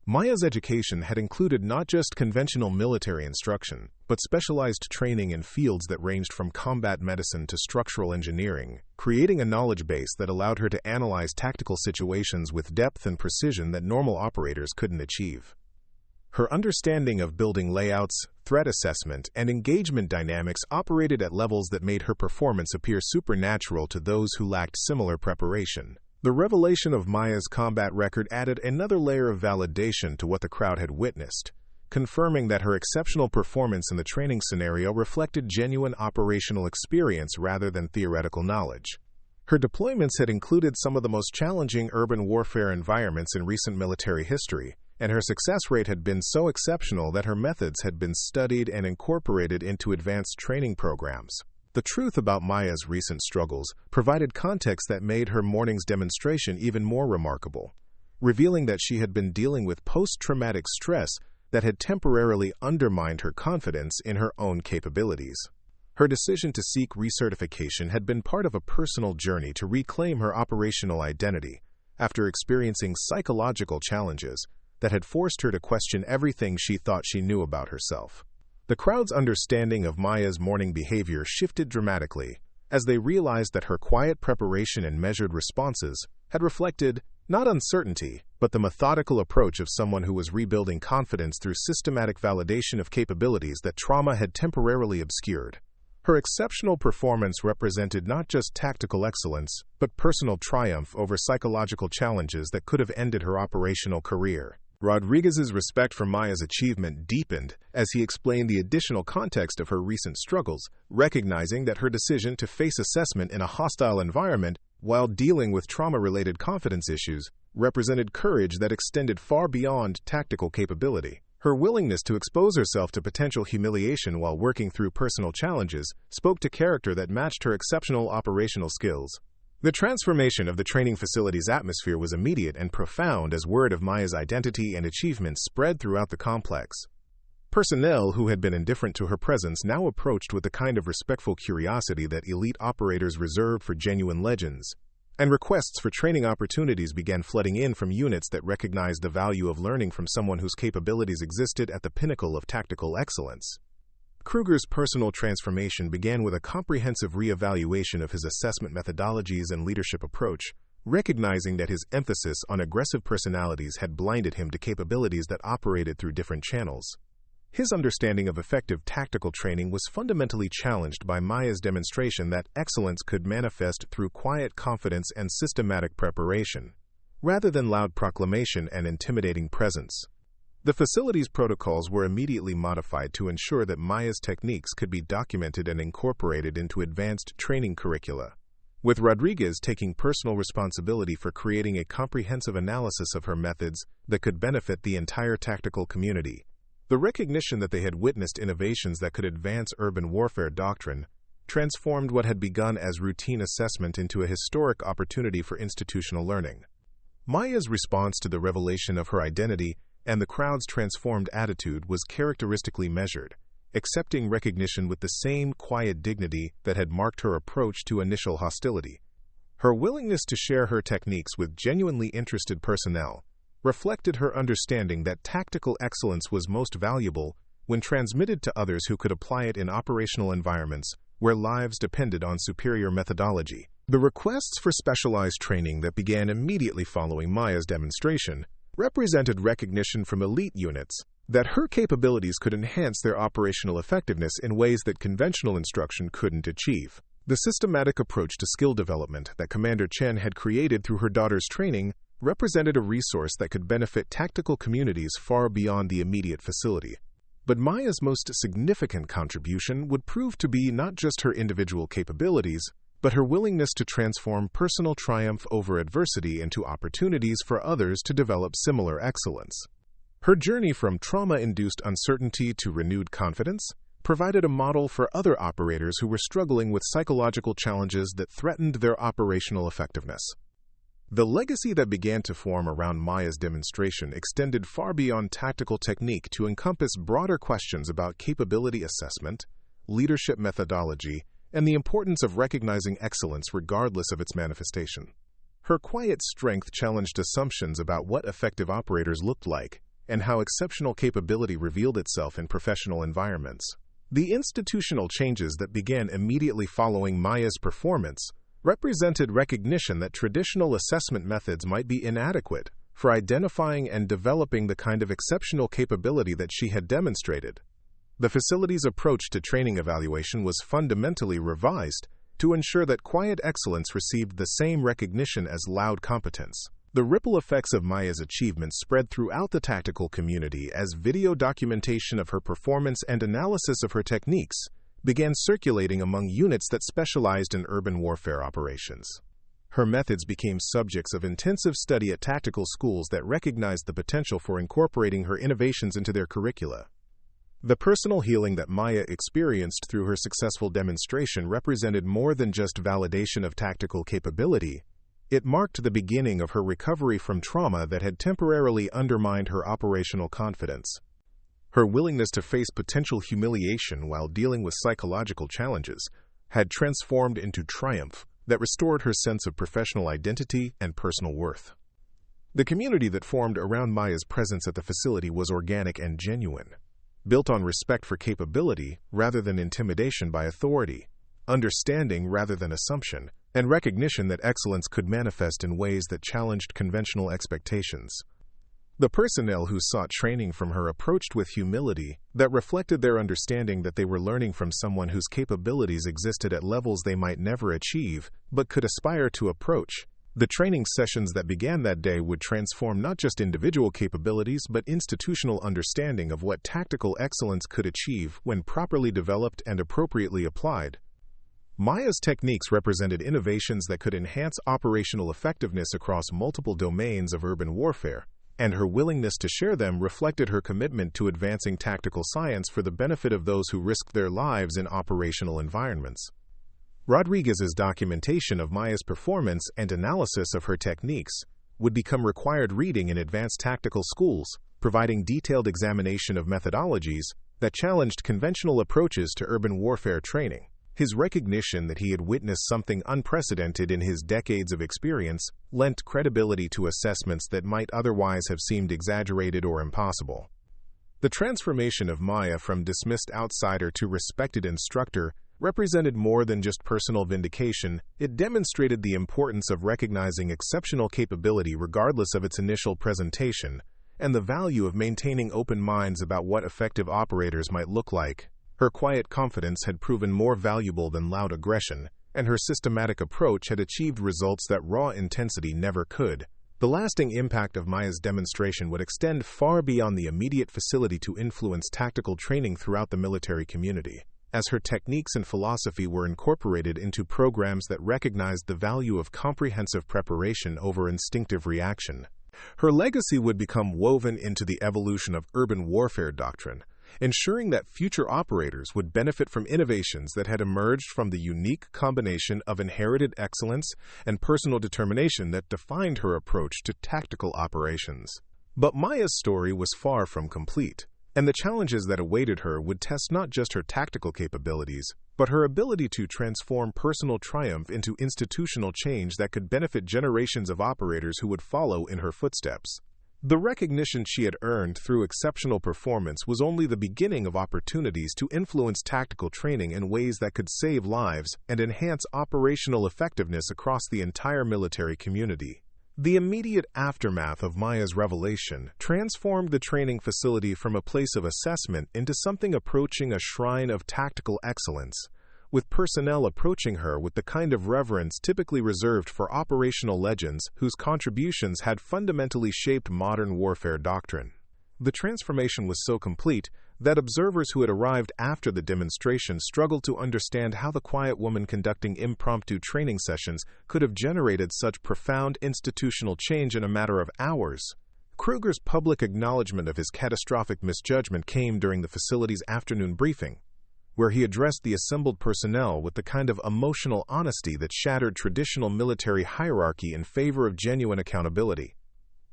Maya's education had included not just conventional military instruction, but specialized training in fields that ranged from combat medicine to structural engineering, creating a knowledge base that allowed her to analyze tactical situations with depth and precision that normal operators couldn't achieve. Her understanding of building layouts, threat assessment, and engagement dynamics operated at levels that made her performance appear supernatural to those who lacked similar preparation. The revelation of Maya's combat record added another layer of validation to what the crowd had witnessed, confirming that her exceptional performance in the training scenario reflected genuine operational experience rather than theoretical knowledge. Her deployments had included some of the most challenging urban warfare environments in recent military history, and her success rate had been so exceptional that her methods had been studied and incorporated into advanced training programs. The truth about Maya's recent struggles provided context that made her morning's demonstration even more remarkable, revealing that she had been dealing with post-traumatic stress that had temporarily undermined her confidence in her own capabilities. Her decision to seek recertification had been part of a personal journey to reclaim her operational identity after experiencing psychological challenges that had forced her to question everything she thought she knew about herself. The crowd's understanding of Maya's morning behavior shifted dramatically as they realized that her quiet preparation and measured responses had reflected not uncertainty, but the methodical approach of someone who was rebuilding confidence through systematic validation of capabilities that trauma had temporarily obscured. Her exceptional performance represented not just tactical excellence, but personal triumph over psychological challenges that could have ended her operational career. Rodriguez's respect for Maya's achievement deepened as he explained the additional context of her recent struggles, recognizing that her decision to face assessment in a hostile environment while dealing with trauma-related confidence issues represented courage that extended far beyond tactical capability. Her willingness to expose herself to potential humiliation while working through personal challenges spoke to character that matched her exceptional operational skills. The transformation of the training facility's atmosphere was immediate and profound as word of Maya's identity and achievements spread throughout the complex. Personnel who had been indifferent to her presence now approached with the kind of respectful curiosity that elite operators reserved for genuine legends, and requests for training opportunities began flooding in from units that recognized the value of learning from someone whose capabilities existed at the pinnacle of tactical excellence. Kruger's personal transformation began with a comprehensive reevaluation of his assessment methodologies and leadership approach, recognizing that his emphasis on aggressive personalities had blinded him to capabilities that operated through different channels. His understanding of effective tactical training was fundamentally challenged by Maya's demonstration that excellence could manifest through quiet confidence and systematic preparation, rather than loud proclamation and intimidating presence. The facility's protocols were immediately modified to ensure that Maya's techniques could be documented and incorporated into advanced training curricula, with Rodriguez taking personal responsibility for creating a comprehensive analysis of her methods that could benefit the entire tactical community. The recognition that they had witnessed innovations that could advance urban warfare doctrine transformed what had begun as routine assessment into a historic opportunity for institutional learning. Maya's response to the revelation of her identity and the crowd's transformed attitude was characteristically measured, accepting recognition with the same quiet dignity that had marked her approach to initial hostility. Her willingness to share her techniques with genuinely interested personnel reflected her understanding that tactical excellence was most valuable when transmitted to others who could apply it in operational environments where lives depended on superior methodology. The requests for specialized training that began immediately following Maya's demonstration represented recognition from elite units that her capabilities could enhance their operational effectiveness in ways that conventional instruction couldn't achieve. The systematic approach to skill development that Commander Chen had created through her daughter's training represented a resource that could benefit tactical communities far beyond the immediate facility. But Maya's most significant contribution would prove to be not just her individual capabilities, but her willingness to transform personal triumph over adversity into opportunities for others to develop similar excellence. Her journey from trauma-induced uncertainty to renewed confidence provided a model for other operators who were struggling with psychological challenges that threatened their operational effectiveness. The legacy that began to form around Maya's demonstration extended far beyond tactical technique to encompass broader questions about capability assessment, leadership methodology, and the importance of recognizing excellence regardless of its manifestation. Her quiet strength challenged assumptions about what effective operators looked like and how exceptional capability revealed itself in professional environments. The institutional changes that began immediately following Maya's performance represented recognition that traditional assessment methods might be inadequate for identifying and developing the kind of exceptional capability that she had demonstrated. The facility's approach to training evaluation was fundamentally revised to ensure that quiet excellence received the same recognition as loud competence. The ripple effects of Maya's achievements spread throughout the tactical community as video documentation of her performance and analysis of her techniques began circulating among units that specialized in urban warfare operations. Her methods became subjects of intensive study at tactical schools that recognized the potential for incorporating her innovations into their curricula. The personal healing that Maya experienced through her successful demonstration represented more than just validation of tactical capability. It marked the beginning of her recovery from trauma that had temporarily undermined her operational confidence. Her willingness to face potential humiliation while dealing with psychological challenges had transformed into triumph that restored her sense of professional identity and personal worth. The community that formed around Maya's presence at the facility was organic and genuine, built on respect for capability rather than intimidation by authority, understanding rather than assumption, and recognition that excellence could manifest in ways that challenged conventional expectations. The personnel who sought training from her approached with humility that reflected their understanding that they were learning from someone whose capabilities existed at levels they might never achieve, but could aspire to approach. The training sessions that began that day would transform not just individual capabilities but institutional understanding of what tactical excellence could achieve when properly developed and appropriately applied. Maya's techniques represented innovations that could enhance operational effectiveness across multiple domains of urban warfare, and her willingness to share them reflected her commitment to advancing tactical science for the benefit of those who risked their lives in operational environments. Rodriguez's documentation of Maya's performance and analysis of her techniques would become required reading in advanced tactical schools, providing detailed examination of methodologies that challenged conventional approaches to urban warfare training. His recognition that he had witnessed something unprecedented in his decades of experience lent credibility to assessments that might otherwise have seemed exaggerated or impossible. The transformation of Maya from dismissed outsider to respected instructor represented more than just personal vindication. It demonstrated the importance of recognizing exceptional capability regardless of its initial presentation, and the value of maintaining open minds about what effective operators might look like. Her quiet confidence had proven more valuable than loud aggression, and her systematic approach had achieved results that raw intensity never could. The lasting impact of Maya's demonstration would extend far beyond the immediate facility to influence tactical training throughout the military community, as her techniques and philosophy were incorporated into programs that recognized the value of comprehensive preparation over instinctive reaction. Her legacy would become woven into the evolution of urban warfare doctrine, ensuring that future operators would benefit from innovations that had emerged from the unique combination of inherited excellence and personal determination that defined her approach to tactical operations. But Maya's story was far from complete. And the challenges that awaited her would test not just her tactical capabilities, but her ability to transform personal triumph into institutional change that could benefit generations of operators who would follow in her footsteps. The recognition she had earned through exceptional performance was only the beginning of opportunities to influence tactical training in ways that could save lives and enhance operational effectiveness across the entire military community. The immediate aftermath of Maya's revelation transformed the training facility from a place of assessment into something approaching a shrine of tactical excellence, with personnel approaching her with the kind of reverence typically reserved for operational legends whose contributions had fundamentally shaped modern warfare doctrine. The transformation was so complete that observers who had arrived after the demonstration struggled to understand how the quiet woman conducting impromptu training sessions could have generated such profound institutional change in a matter of hours. Kruger's public acknowledgement of his catastrophic misjudgment came during the facility's afternoon briefing, where he addressed the assembled personnel with the kind of emotional honesty that shattered traditional military hierarchy in favor of genuine accountability.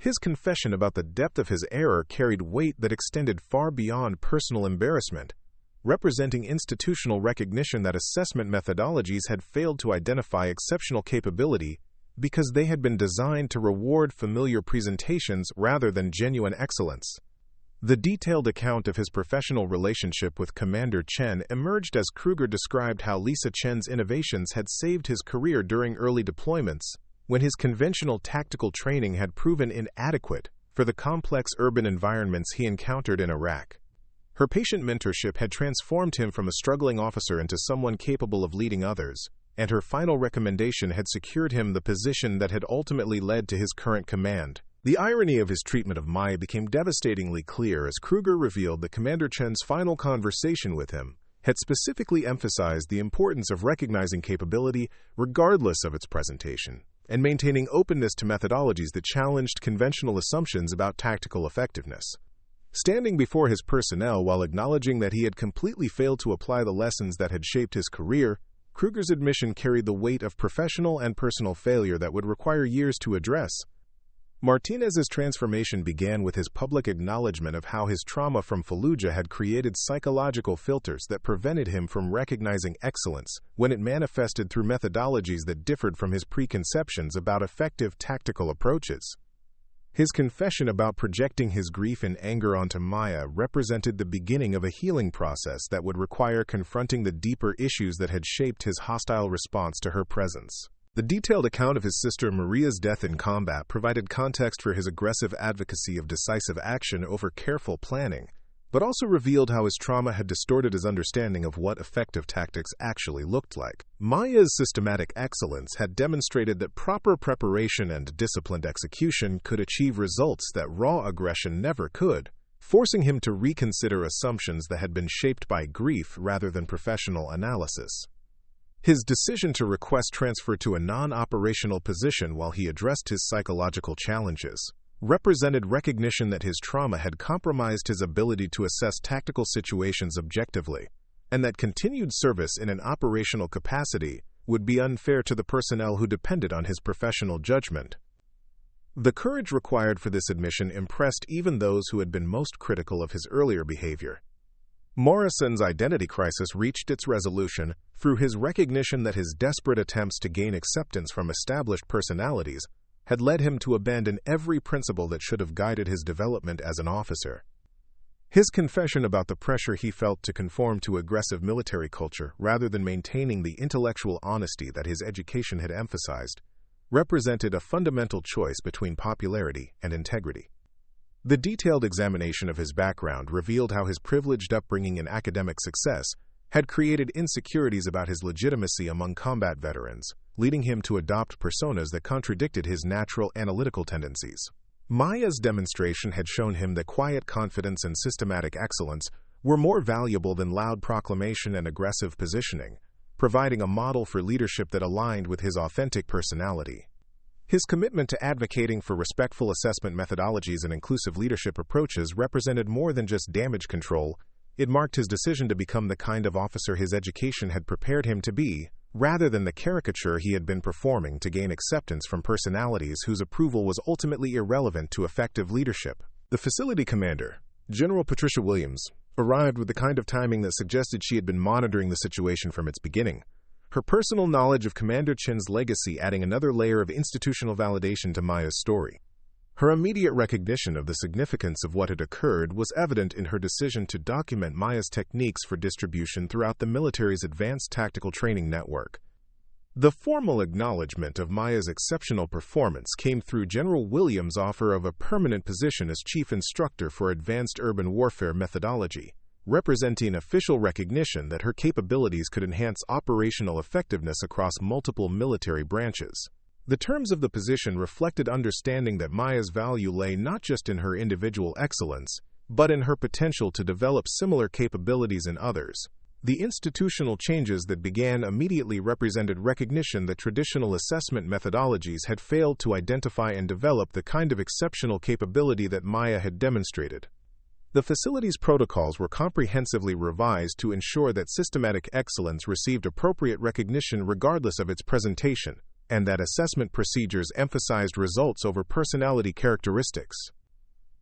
His confession about the depth of his error carried weight that extended far beyond personal embarrassment, representing institutional recognition that assessment methodologies had failed to identify exceptional capability because they had been designed to reward familiar presentations rather than genuine excellence. The detailed account of his professional relationship with Commander Chen emerged as Kruger described how Lisa Chen's innovations had saved his career during early deployments, when his conventional tactical training had proven inadequate for the complex urban environments he encountered in Iraq. Her patient mentorship had transformed him from a struggling officer into someone capable of leading others, and her final recommendation had secured him the position that had ultimately led to his current command. The irony of his treatment of Maya became devastatingly clear as Kruger revealed that Commander Chen's final conversation with him had specifically emphasized the importance of recognizing capability regardless of its presentation, and maintaining openness to methodologies that challenged conventional assumptions about tactical effectiveness. Standing before his personnel while acknowledging that he had completely failed to apply the lessons that had shaped his career, Kruger's admission carried the weight of professional and personal failure that would require years to address. Martinez's transformation began with his public acknowledgement of how his trauma from Fallujah had created psychological filters that prevented him from recognizing excellence when it manifested through methodologies that differed from his preconceptions about effective tactical approaches. His confession about projecting his grief and anger onto Maya represented the beginning of a healing process that would require confronting the deeper issues that had shaped his hostile response to her presence. The detailed account of his sister Maria's death in combat provided context for his aggressive advocacy of decisive action over careful planning, but also revealed how his trauma had distorted his understanding of what effective tactics actually looked like. Maya's systematic excellence had demonstrated that proper preparation and disciplined execution could achieve results that raw aggression never could, forcing him to reconsider assumptions that had been shaped by grief rather than professional analysis. His decision to request transfer to a non-operational position while he addressed his psychological challenges represented recognition that his trauma had compromised his ability to assess tactical situations objectively, and that continued service in an operational capacity would be unfair to the personnel who depended on his professional judgment. The courage required for this admission impressed even those who had been most critical of his earlier behavior. Morrison's identity crisis reached its resolution through his recognition that his desperate attempts to gain acceptance from established personalities had led him to abandon every principle that should have guided his development as an officer. His confession about the pressure he felt to conform to aggressive military culture rather than maintaining the intellectual honesty that his education had emphasized represented a fundamental choice between popularity and integrity. The detailed examination of his background revealed how his privileged upbringing and academic success had created insecurities about his legitimacy among combat veterans, leading him to adopt personas that contradicted his natural analytical tendencies. Maya's demonstration had shown him that quiet confidence and systematic excellence were more valuable than loud proclamation and aggressive positioning, providing a model for leadership that aligned with his authentic personality. His commitment to advocating for respectful assessment methodologies and inclusive leadership approaches represented more than just damage control. It marked his decision to become the kind of officer his education had prepared him to be, rather than the caricature he had been performing to gain acceptance from personalities whose approval was ultimately irrelevant to effective leadership. The facility commander, General Patricia Williams arrived with the kind of timing that suggested she had been monitoring the situation from its beginning, her personal knowledge of Commander Chen's legacy adding another layer of institutional validation to Maya's story. Her immediate recognition of the significance of what had occurred was evident in her decision to document Maya's techniques for distribution throughout the military's advanced tactical training network. The formal acknowledgement of Maya's exceptional performance came through General Williams' offer of a permanent position as Chief Instructor for Advanced Urban Warfare Methodology, representing official recognition that her capabilities could enhance operational effectiveness across multiple military branches. The terms of the position reflected understanding that Maya's value lay not just in her individual excellence, but in her potential to develop similar capabilities in others. The institutional changes that began immediately represented recognition that traditional assessment methodologies had failed to identify and develop the kind of exceptional capability that Maya had demonstrated. The facility's protocols were comprehensively revised to ensure that systematic excellence received appropriate recognition regardless of its presentation, and that assessment procedures emphasized results over personality characteristics.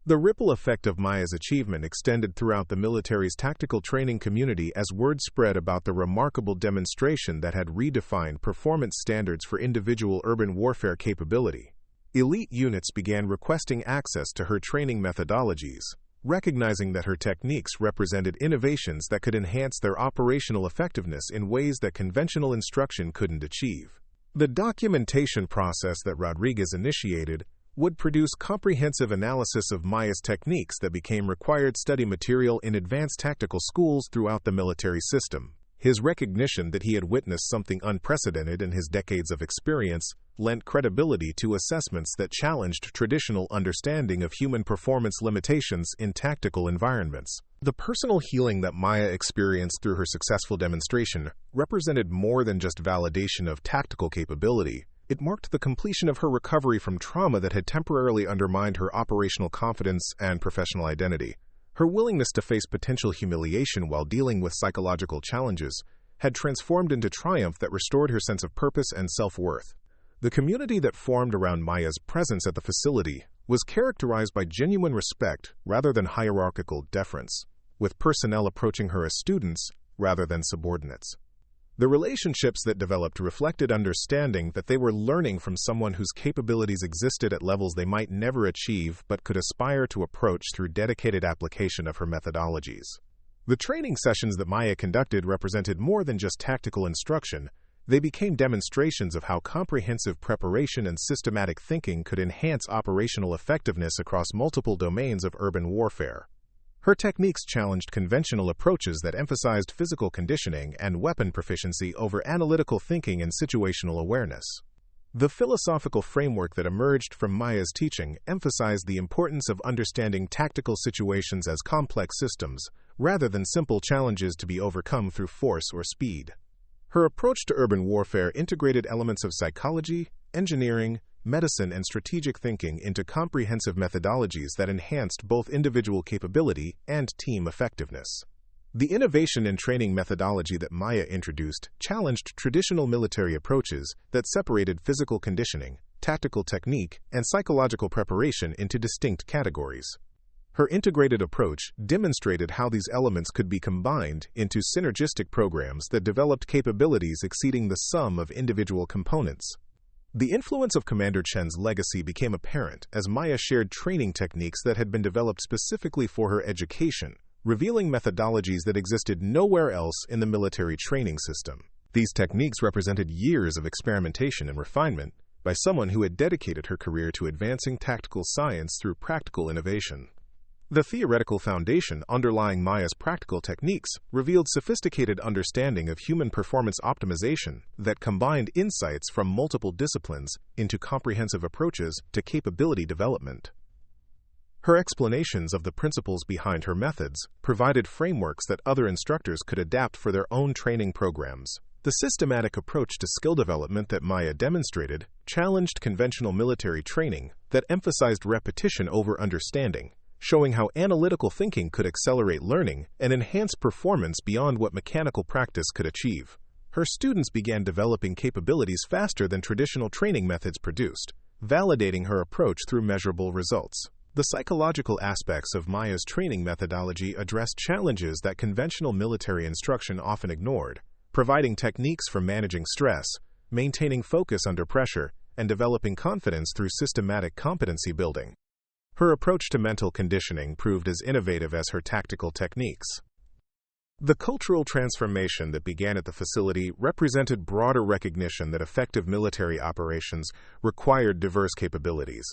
The ripple effect of Maya's achievement extended throughout the military's tactical training community as word spread about the remarkable demonstration that had redefined performance standards for individual urban warfare capability. Elite units began requesting access to her training methodologies, recognizing that her techniques represented innovations that could enhance their operational effectiveness in ways that conventional instruction couldn't achieve. The documentation process that Rodriguez initiated would produce comprehensive analysis of Maya's techniques that became required study material in advanced tactical schools throughout the military system. His recognition that he had witnessed something unprecedented in his decades of experience lent credibility to assessments that challenged traditional understanding of human performance limitations in tactical environments. The personal healing that Maya experienced through her successful demonstration represented more than just validation of tactical capability. It marked the completion of her recovery from trauma that had temporarily undermined her operational confidence and professional identity. Her willingness to face potential humiliation while dealing with psychological challenges had transformed into triumph that restored her sense of purpose and self-worth. The community that formed around Maya's presence at the facility was characterized by genuine respect rather than hierarchical deference, with personnel approaching her as students rather than subordinates. The relationships that developed reflected understanding that they were learning from someone whose capabilities existed at levels they might never achieve but could aspire to approach through dedicated application of her methodologies. The training sessions that Maya conducted represented more than just tactical instruction. They became demonstrations of how comprehensive preparation and systematic thinking could enhance operational effectiveness across multiple domains of urban warfare. Her techniques challenged conventional approaches that emphasized physical conditioning and weapon proficiency over analytical thinking and situational awareness. The philosophical framework that emerged from Maya's teaching emphasized the importance of understanding tactical situations as complex systems, rather than simple challenges to be overcome through force or speed. Her approach to urban warfare integrated elements of psychology, engineering, medicine, and strategic thinking into comprehensive methodologies that enhanced both individual capability and team effectiveness. The innovation in training methodology that Maya introduced challenged traditional military approaches that separated physical conditioning, tactical technique, and psychological preparation into distinct categories. Her integrated approach demonstrated how these elements could be combined into synergistic programs that developed capabilities exceeding the sum of individual components. The influence of Commander Chen's legacy became apparent as Maya shared training techniques that had been developed specifically for her education, revealing methodologies that existed nowhere else in the military training system. These techniques represented years of experimentation and refinement by someone who had dedicated her career to advancing tactical science through practical innovation. The theoretical foundation underlying Maya's practical techniques revealed sophisticated understanding of human performance optimization that combined insights from multiple disciplines into comprehensive approaches to capability development. Her explanations of the principles behind her methods provided frameworks that other instructors could adapt for their own training programs. The systematic approach to skill development that Maya demonstrated challenged conventional military training that emphasized repetition over understanding, showing how analytical thinking could accelerate learning and enhance performance beyond what mechanical practice could achieve. Her students began developing capabilities faster than traditional training methods produced, validating her approach through measurable results. The psychological aspects of Maya's training methodology addressed challenges that conventional military instruction often ignored, providing techniques for managing stress, maintaining focus under pressure, and developing confidence through systematic competency building. Her approach to mental conditioning proved as innovative as her tactical techniques. The cultural transformation that began at the facility represented broader recognition that effective military operations required diverse capabilities,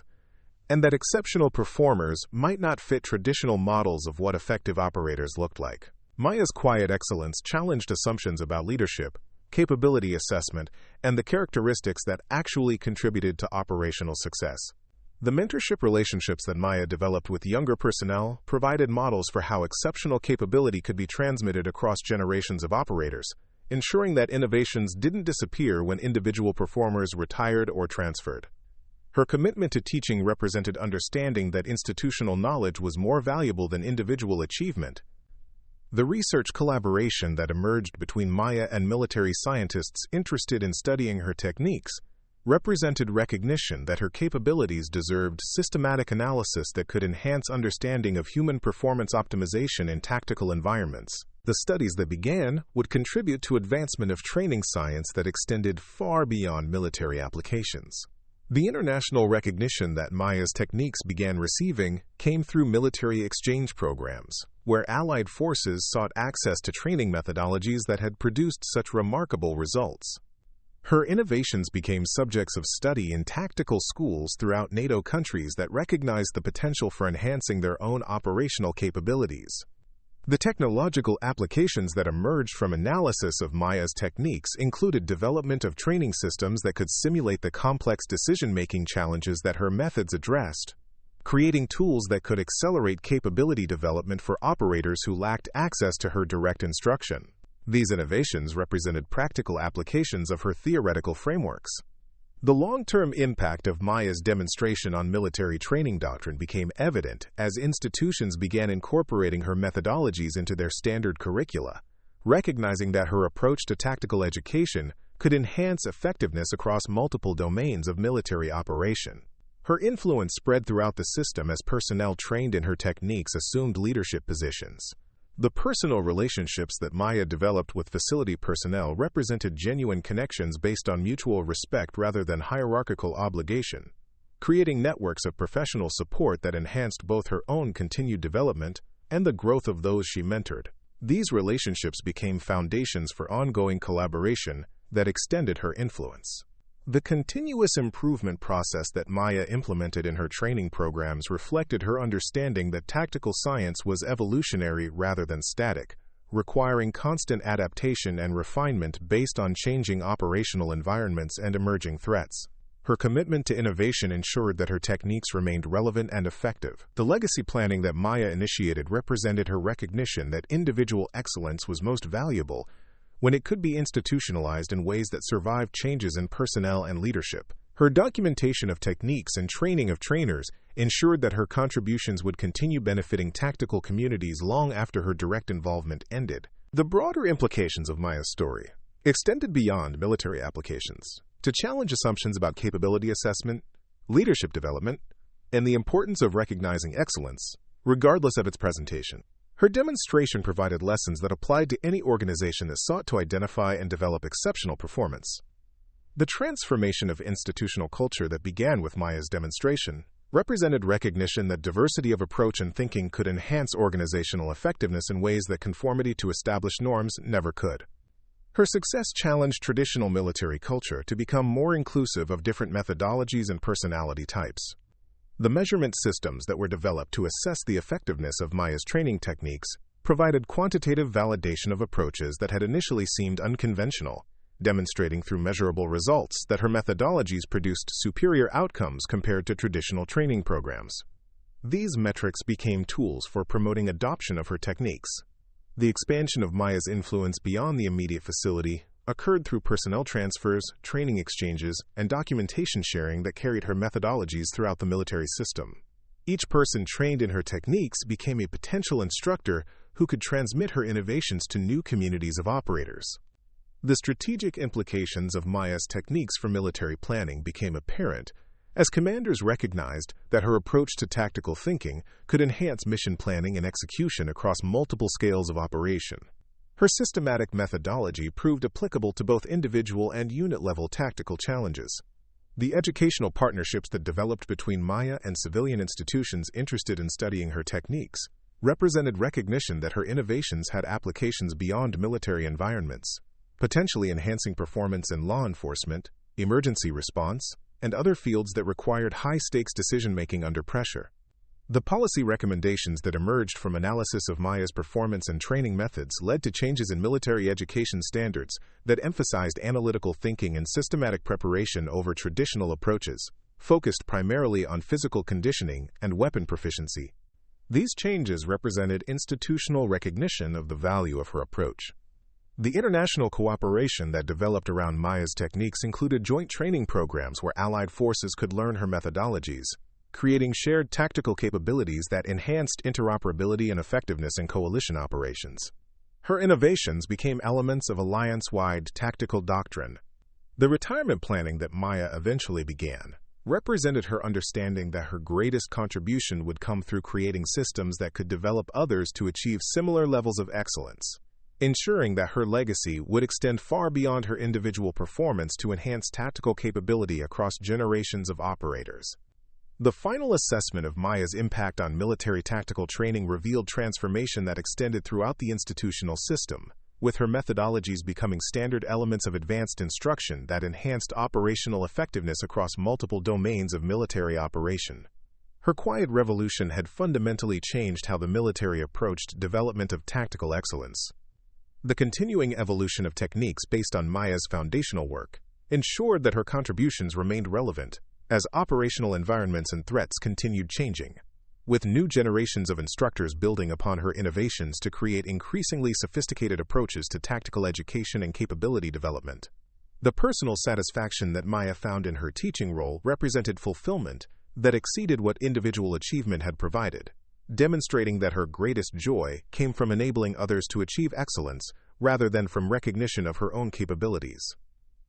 and that exceptional performers might not fit traditional models of what effective operators looked like. Maya's quiet excellence challenged assumptions about leadership, capability assessment, and the characteristics that actually contributed to operational success. The mentorship relationships that Maya developed with younger personnel provided models for how exceptional capability could be transmitted across generations of operators, ensuring that innovations didn't disappear when individual performers retired or transferred. Her commitment to teaching represented understanding that institutional knowledge was more valuable than individual achievement. The research collaboration that emerged between Maya and military scientists interested in studying her techniques represented recognition that her capabilities deserved systematic analysis that could enhance understanding of human performance optimization in tactical environments. The studies that began would contribute to advancement of training science that extended far beyond military applications. The international recognition that Maya's techniques began receiving came through military exchange programs, where Allied forces sought access to training methodologies that had produced such remarkable results. Her innovations became subjects of study in tactical schools throughout NATO countries that recognized the potential for enhancing their own operational capabilities. The technological applications that emerged from analysis of Maya's techniques included development of training systems that could simulate the complex decision-making challenges that her methods addressed, creating tools that could accelerate capability development for operators who lacked access to her direct instruction. These innovations represented practical applications of her theoretical frameworks. The long-term impact of Maya's demonstration on military training doctrine became evident as institutions began incorporating her methodologies into their standard curricula, recognizing that her approach to tactical education could enhance effectiveness across multiple domains of military operation. Her influence spread throughout the system as personnel trained in her techniques assumed leadership positions. The personal relationships that Maya developed with facility personnel represented genuine connections based on mutual respect rather than hierarchical obligation, creating networks of professional support that enhanced both her own continued development and the growth of those she mentored. These relationships became foundations for ongoing collaboration that extended her influence. The continuous improvement process that Maya implemented in her training programs reflected her understanding that tactical science was evolutionary rather than static, requiring constant adaptation and refinement based on changing operational environments and emerging threats. Her commitment to innovation ensured that her techniques remained relevant and effective. The legacy planning that Maya initiated represented her recognition that individual excellence was most valuable when it could be institutionalized in ways that survived changes in personnel and leadership. Her documentation of techniques and training of trainers ensured that her contributions would continue benefiting tactical communities long after her direct involvement ended. The broader implications of Maya's story extended beyond military applications to challenge assumptions about capability assessment, leadership development, and the importance of recognizing excellence, regardless of its presentation. Her demonstration provided lessons that applied to any organization that sought to identify and develop exceptional performance. The transformation of institutional culture that began with Maya's demonstration represented recognition that diversity of approach and thinking could enhance organizational effectiveness in ways that conformity to established norms never could. Her success challenged traditional military culture to become more inclusive of different methodologies and personality types. The measurement systems that were developed to assess the effectiveness of Maya's training techniques provided quantitative validation of approaches that had initially seemed unconventional, demonstrating through measurable results that her methodologies produced superior outcomes compared to traditional training programs. These metrics became tools for promoting adoption of her techniques. The expansion of Maya's influence beyond the immediate facility occurred through personnel transfers, training exchanges, and documentation sharing that carried her methodologies throughout the military system. Each person trained in her techniques became a potential instructor who could transmit her innovations to new communities of operators. The strategic implications of Maya's techniques for military planning became apparent as commanders recognized that her approach to tactical thinking could enhance mission planning and execution across multiple scales of operation. Her systematic methodology proved applicable to both individual and unit-level tactical challenges. The educational partnerships that developed between Maya and civilian institutions interested in studying her techniques represented recognition that her innovations had applications beyond military environments, potentially enhancing performance in law enforcement, emergency response, and other fields that required high-stakes decision-making under pressure. The policy recommendations that emerged from analysis of Maya's performance and training methods led to changes in military education standards that emphasized analytical thinking and systematic preparation over traditional approaches, focused primarily on physical conditioning and weapon proficiency. These changes represented institutional recognition of the value of her approach. The international cooperation that developed around Maya's techniques included joint training programs where allied forces could learn her methodologies, creating shared tactical capabilities that enhanced interoperability and effectiveness in coalition operations. Her innovations became elements of alliance-wide tactical doctrine. The retirement planning that Maya eventually began represented her understanding that her greatest contribution would come through creating systems that could develop others to achieve similar levels of excellence, ensuring that her legacy would extend far beyond her individual performance to enhance tactical capability across generations of operators. The final assessment of Maya's impact on military tactical training revealed transformation that extended throughout the institutional system, with her methodologies becoming standard elements of advanced instruction that enhanced operational effectiveness across multiple domains of military operation. Her quiet revolution had fundamentally changed how the military approached development of tactical excellence. The continuing evolution of techniques based on Maya's foundational work ensured that her contributions remained relevant as operational environments and threats continued changing, with new generations of instructors building upon her innovations to create increasingly sophisticated approaches to tactical education and capability development. The personal satisfaction that Maya found in her teaching role represented fulfillment that exceeded what individual achievement had provided, demonstrating that her greatest joy came from enabling others to achieve excellence rather than from recognition of her own capabilities.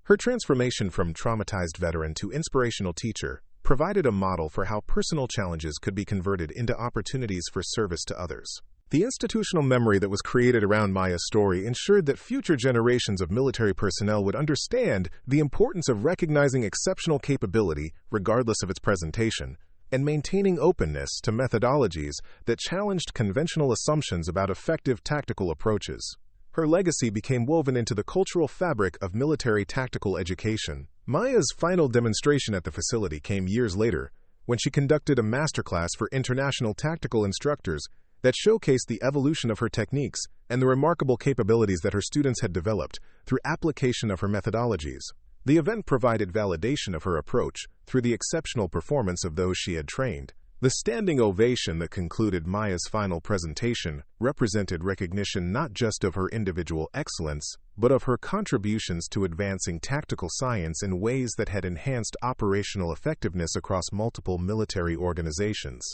Her transformation from traumatized veteran to inspirational teacher provided a model for how personal challenges could be converted into opportunities for service to others. The institutional memory that was created around Maya's story ensured that future generations of military personnel would understand the importance of recognizing exceptional capability, regardless of its presentation, and maintaining openness to methodologies that challenged conventional assumptions about effective tactical approaches. Her legacy became woven into the cultural fabric of military tactical education. Maya's final demonstration at the facility came years later, when she conducted a masterclass for international tactical instructors that showcased the evolution of her techniques and the remarkable capabilities that her students had developed through application of her methodologies. The event provided validation of her approach through the exceptional performance of those she had trained. The standing ovation that concluded Maya's final presentation represented recognition not just of her individual excellence, but of her contributions to advancing tactical science in ways that had enhanced operational effectiveness across multiple military organizations.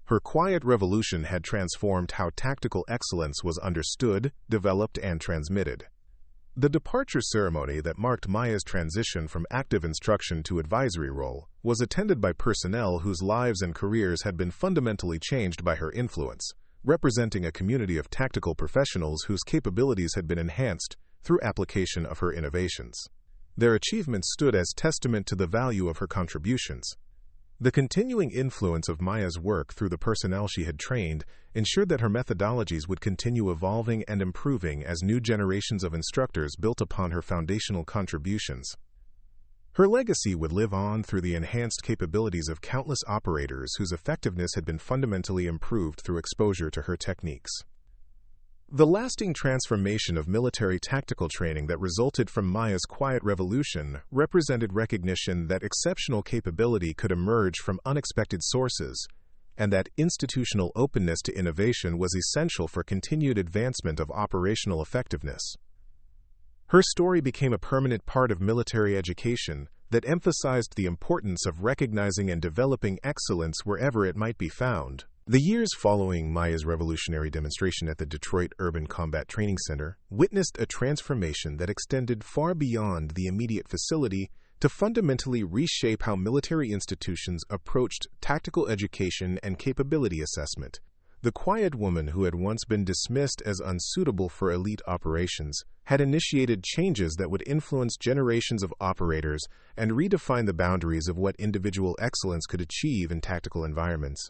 Her quiet revolution had transformed how tactical excellence was understood, developed, and transmitted. The departure ceremony that marked Maya's transition from active instruction to advisory role was attended by personnel whose lives and careers had been fundamentally changed by her influence, representing a community of tactical professionals whose capabilities had been enhanced through application of her innovations. Their achievements stood as testament to the value of her contributions. The continuing influence of Maya's work through the personnel she had trained ensured that her methodologies would continue evolving and improving as new generations of instructors built upon her foundational contributions. Her legacy would live on through the enhanced capabilities of countless operators whose effectiveness had been fundamentally improved through exposure to her techniques. The lasting transformation of military tactical training that resulted from Maya's quiet revolution represented recognition that exceptional capability could emerge from unexpected sources, and that institutional openness to innovation was essential for continued advancement of operational effectiveness. Her story became a permanent part of military education that emphasized the importance of recognizing and developing excellence wherever it might be found. The years following Maya's revolutionary demonstration at the Detroit Urban Combat Training Center witnessed a transformation that extended far beyond the immediate facility to fundamentally reshape how military institutions approached tactical education and capability assessment. The quiet woman who had once been dismissed as unsuitable for elite operations had initiated changes that would influence generations of operators and redefine the boundaries of what individual excellence could achieve in tactical environments.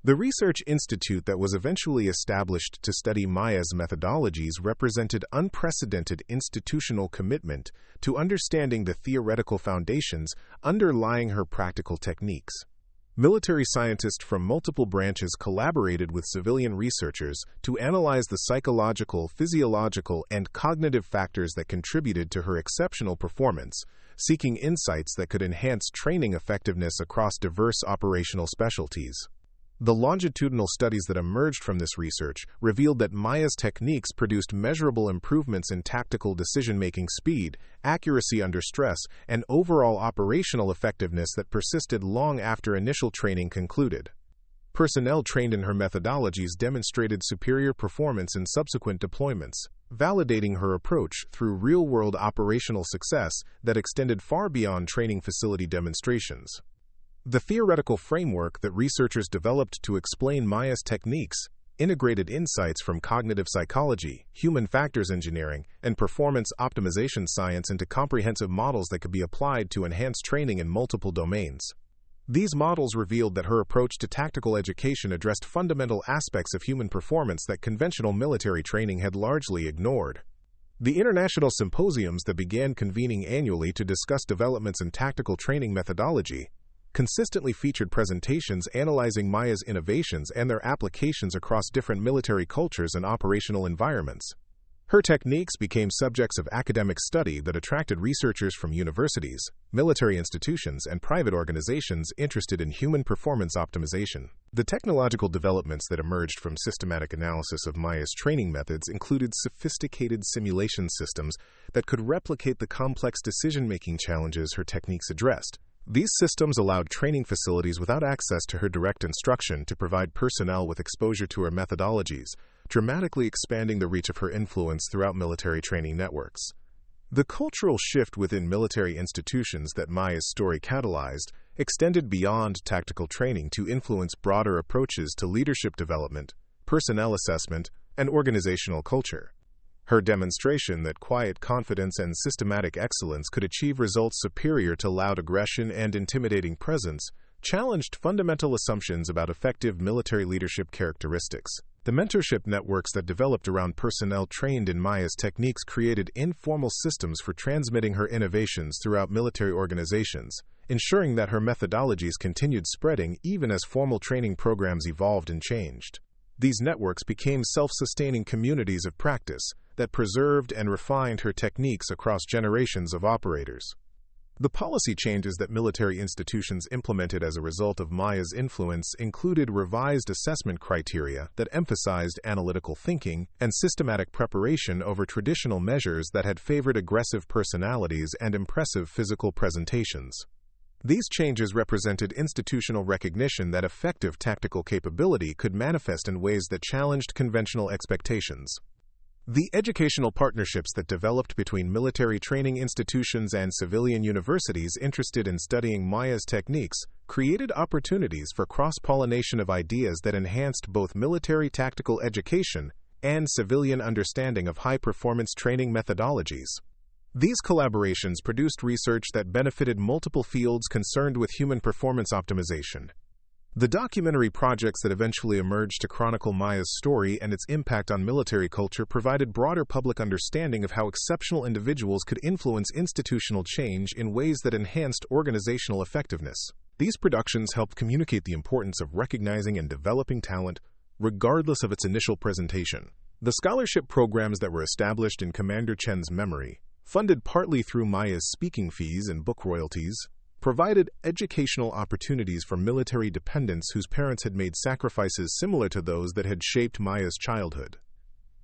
The research institute that was eventually established to study Maya's methodologies represented unprecedented institutional commitment to understanding the theoretical foundations underlying her practical techniques. Military scientists from multiple branches collaborated with civilian researchers to analyze the psychological, physiological, and cognitive factors that contributed to her exceptional performance, seeking insights that could enhance training effectiveness across diverse operational specialties. The longitudinal studies that emerged from this research revealed that Maya's techniques produced measurable improvements in tactical decision-making speed, accuracy under stress, and overall operational effectiveness that persisted long after initial training concluded. Personnel trained in her methodologies demonstrated superior performance in subsequent deployments, validating her approach through real-world operational success that extended far beyond training facility demonstrations. The theoretical framework that researchers developed to explain Maya's techniques integrated insights from cognitive psychology, human factors engineering, and performance optimization science into comprehensive models that could be applied to enhance training in multiple domains. These models revealed that her approach to tactical education addressed fundamental aspects of human performance that conventional military training had largely ignored. The international symposiums that began convening annually to discuss developments in tactical training methodology consistently featured presentations analyzing Maya's innovations and their applications across different military cultures and operational environments. Her techniques became subjects of academic study that attracted researchers from universities, military institutions, and private organizations interested in human performance optimization. The technological developments that emerged from systematic analysis of Maya's training methods included sophisticated simulation systems that could replicate the complex decision-making challenges her techniques addressed. These systems allowed training facilities without access to her direct instruction to provide personnel with exposure to her methodologies, dramatically expanding the reach of her influence throughout military training networks. The cultural shift within military institutions that Maya's story catalyzed extended beyond tactical training to influence broader approaches to leadership development, personnel assessment, and organizational culture. Her demonstration that quiet confidence and systematic excellence could achieve results superior to loud aggression and intimidating presence challenged fundamental assumptions about effective military leadership characteristics. The mentorship networks that developed around personnel trained in Maya's techniques created informal systems for transmitting her innovations throughout military organizations, ensuring that her methodologies continued spreading even as formal training programs evolved and changed. These networks became self-sustaining communities of practice that preserved and refined her techniques across generations of operators. The policy changes that military institutions implemented as a result of Maya's influence included revised assessment criteria that emphasized analytical thinking and systematic preparation over traditional measures that had favored aggressive personalities and impressive physical presentations. These changes represented institutional recognition that effective tactical capability could manifest in ways that challenged conventional expectations. The educational partnerships that developed between military training institutions and civilian universities interested in studying Maya's techniques created opportunities for cross-pollination of ideas that enhanced both military tactical education and civilian understanding of high-performance training methodologies. These collaborations produced research that benefited multiple fields concerned with human performance optimization. The documentary projects that eventually emerged to chronicle Maya's story and its impact on military culture provided broader public understanding of how exceptional individuals could influence institutional change in ways that enhanced organizational effectiveness. These productions helped communicate the importance of recognizing and developing talent, regardless of its initial presentation. The scholarship programs that were established in Commander Chen's memory, funded partly through Maya's speaking fees and book royalties, provided educational opportunities for military dependents whose parents had made sacrifices similar to those that had shaped Maya's childhood.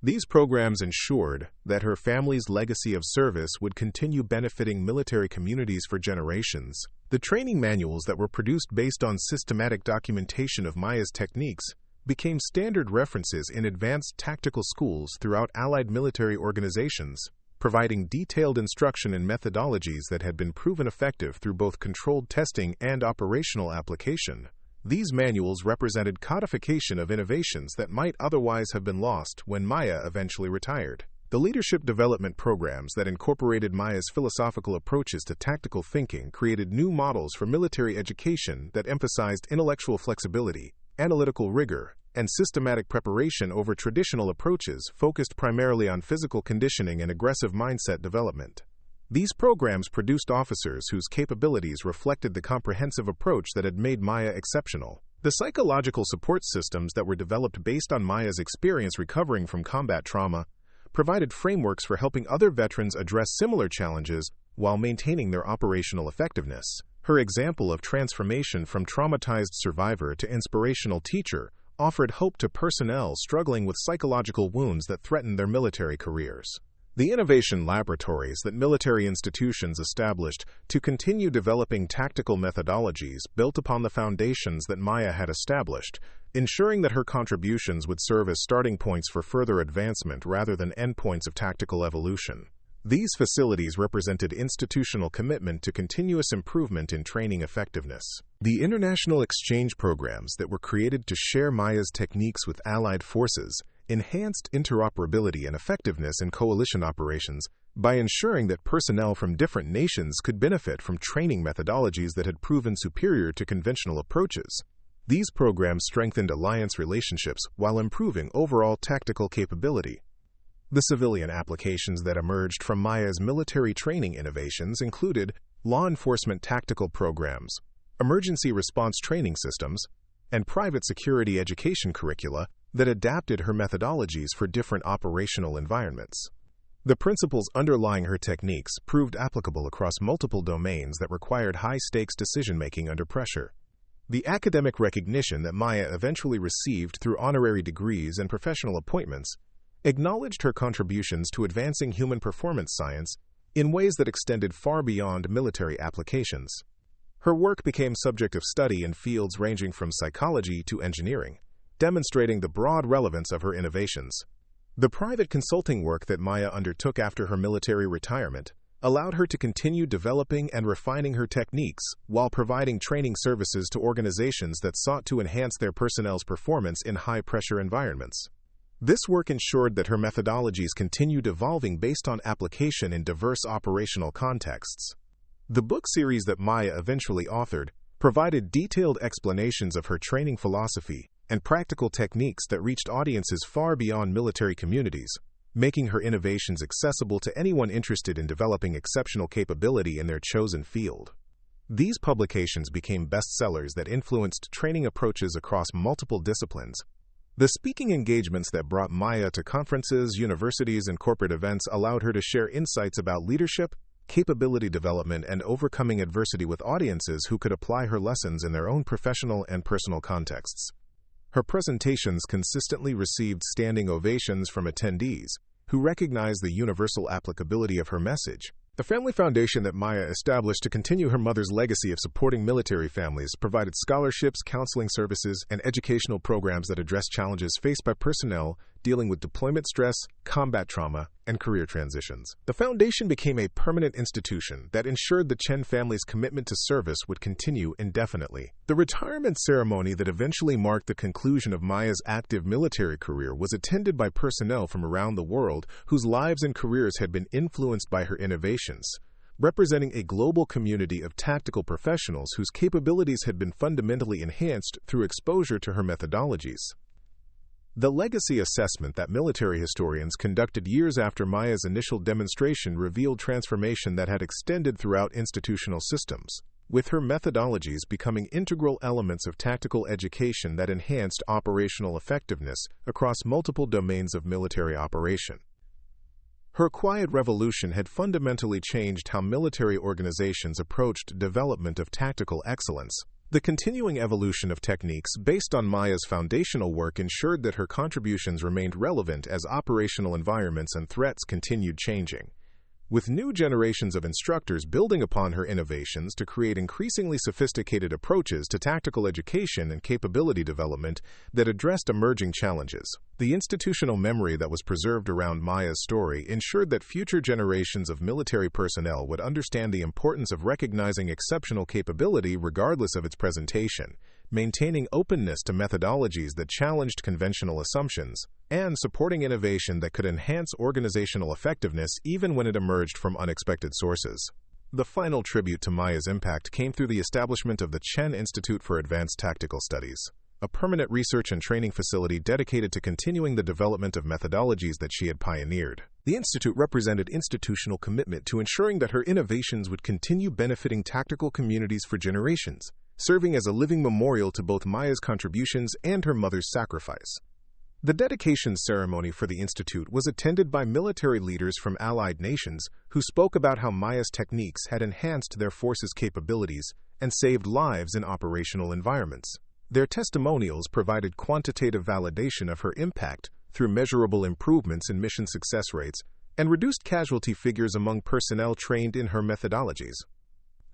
These programs ensured that her family's legacy of service would continue benefiting military communities for generations. The training manuals that were produced based on systematic documentation of Maya's techniques became standard references in advanced tactical schools throughout Allied military organizations, providing detailed instruction in methodologies that had been proven effective through both controlled testing and operational application. These manuals represented codification of innovations that might otherwise have been lost when Maya eventually retired. The leadership development programs that incorporated Maya's philosophical approaches to tactical thinking created new models for military education that emphasized intellectual flexibility, analytical rigor, and systematic preparation over traditional approaches focused primarily on physical conditioning and aggressive mindset development. These programs produced officers whose capabilities reflected the comprehensive approach that had made Maya exceptional. The psychological support systems that were developed based on Maya's experience recovering from combat trauma provided frameworks for helping other veterans address similar challenges while maintaining their operational effectiveness. Her example of transformation from traumatized survivor to inspirational teacher offered hope to personnel struggling with psychological wounds that threatened their military careers. The innovation laboratories that military institutions established to continue developing tactical methodologies built upon the foundations that Maya had established, ensuring that her contributions would serve as starting points for further advancement rather than endpoints of tactical evolution. These facilities represented institutional commitment to continuous improvement in training effectiveness. The international exchange programs that were created to share Maya's techniques with allied forces enhanced interoperability and effectiveness in coalition operations by ensuring that personnel from different nations could benefit from training methodologies that had proven superior to conventional approaches. These programs strengthened alliance relationships while improving overall tactical capability. The civilian applications that emerged from Maya's military training innovations included law enforcement tactical programs, emergency response training systems, and private security education curricula that adapted her methodologies for different operational environments. The principles underlying her techniques proved applicable across multiple domains that required high-stakes decision-making under pressure. The academic recognition that Maya eventually received through honorary degrees and professional appointments acknowledged her contributions to advancing human performance science in ways that extended far beyond military applications. Her work became subject of study in fields ranging from psychology to engineering, demonstrating the broad relevance of her innovations. The private consulting work that Maya undertook after her military retirement allowed her to continue developing and refining her techniques while providing training services to organizations that sought to enhance their personnel's performance in high-pressure environments. This work ensured that her methodologies continued evolving based on application in diverse operational contexts. The book series that Maya eventually authored provided detailed explanations of her training philosophy and practical techniques that reached audiences far beyond military communities, making her innovations accessible to anyone interested in developing exceptional capability in their chosen field. These publications became bestsellers that influenced training approaches across multiple disciplines. The speaking engagements that brought Maya to conferences, universities, and corporate events allowed her to share insights about leadership, capability development, and overcoming adversity with audiences who could apply her lessons in their own professional and personal contexts. Her presentations consistently received standing ovations from attendees, who recognized the universal applicability of her message. The family foundation that Maya established to continue her mother's legacy of supporting military families provided scholarships, counseling services, and educational programs that address challenges faced by personnel dealing with deployment stress, combat trauma, and career transitions. The foundation became a permanent institution that ensured the Chen family's commitment to service would continue indefinitely. The retirement ceremony that eventually marked the conclusion of Maya's active military career was attended by personnel from around the world whose lives and careers had been influenced by her innovations, representing a global community of tactical professionals whose capabilities had been fundamentally enhanced through exposure to her methodologies. The legacy assessment that military historians conducted years after Maya's initial demonstration revealed transformation that had extended throughout institutional systems, with her methodologies becoming integral elements of tactical education that enhanced operational effectiveness across multiple domains of military operation. Her quiet revolution had fundamentally changed how military organizations approached development of tactical excellence. The continuing evolution of techniques based on Maya's foundational work ensured that her contributions remained relevant as operational environments and threats continued changing. with new generations of instructors building upon her innovations to create increasingly sophisticated approaches to tactical education and capability development that addressed emerging challenges. The institutional memory that was preserved around Maya's story ensured that future generations of military personnel would understand the importance of recognizing exceptional capability regardless of its presentation, maintaining openness to methodologies that challenged conventional assumptions, and supporting innovation that could enhance organizational effectiveness even when it emerged from unexpected sources. The final tribute to Maya's impact came through the establishment of the Chen Institute for Advanced Tactical Studies, a permanent research and training facility dedicated to continuing the development of methodologies that she had pioneered. The institute represented institutional commitment to ensuring that her innovations would continue benefiting tactical communities for generations, serving as a living memorial to both Maya's contributions and her mother's sacrifice. The dedication ceremony for the institute was attended by military leaders from allied nations who spoke about how Maya's techniques had enhanced their forces' capabilities and saved lives in operational environments. Their testimonials provided quantitative validation of her impact through measurable improvements in mission success rates and reduced casualty figures among personnel trained in her methodologies.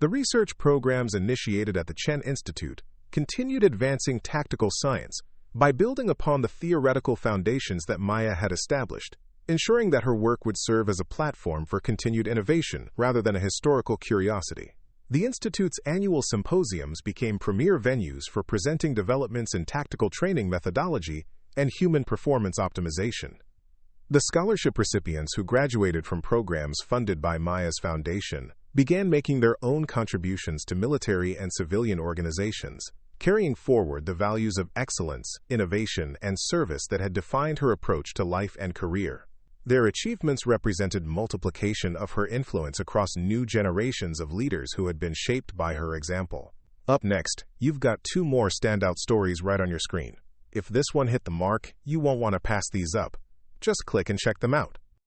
The research programs initiated at the Chen Institute continued advancing tactical science by building upon the theoretical foundations that Maya had established, ensuring that her work would serve as a platform for continued innovation rather than a historical curiosity. The Institute's annual symposiums became premier venues for presenting developments in tactical training methodology and human performance optimization. The scholarship recipients who graduated from programs funded by Maya's foundation began making their own contributions to military and civilian organizations, carrying forward the values of excellence, innovation, and service that had defined her approach to life and career. Their achievements represented multiplication of her influence across new generations of leaders who had been shaped by her example. Up next, you've got two more standout stories right on your screen. If this one hit the mark, you won't want to pass these up. Just click and check them out.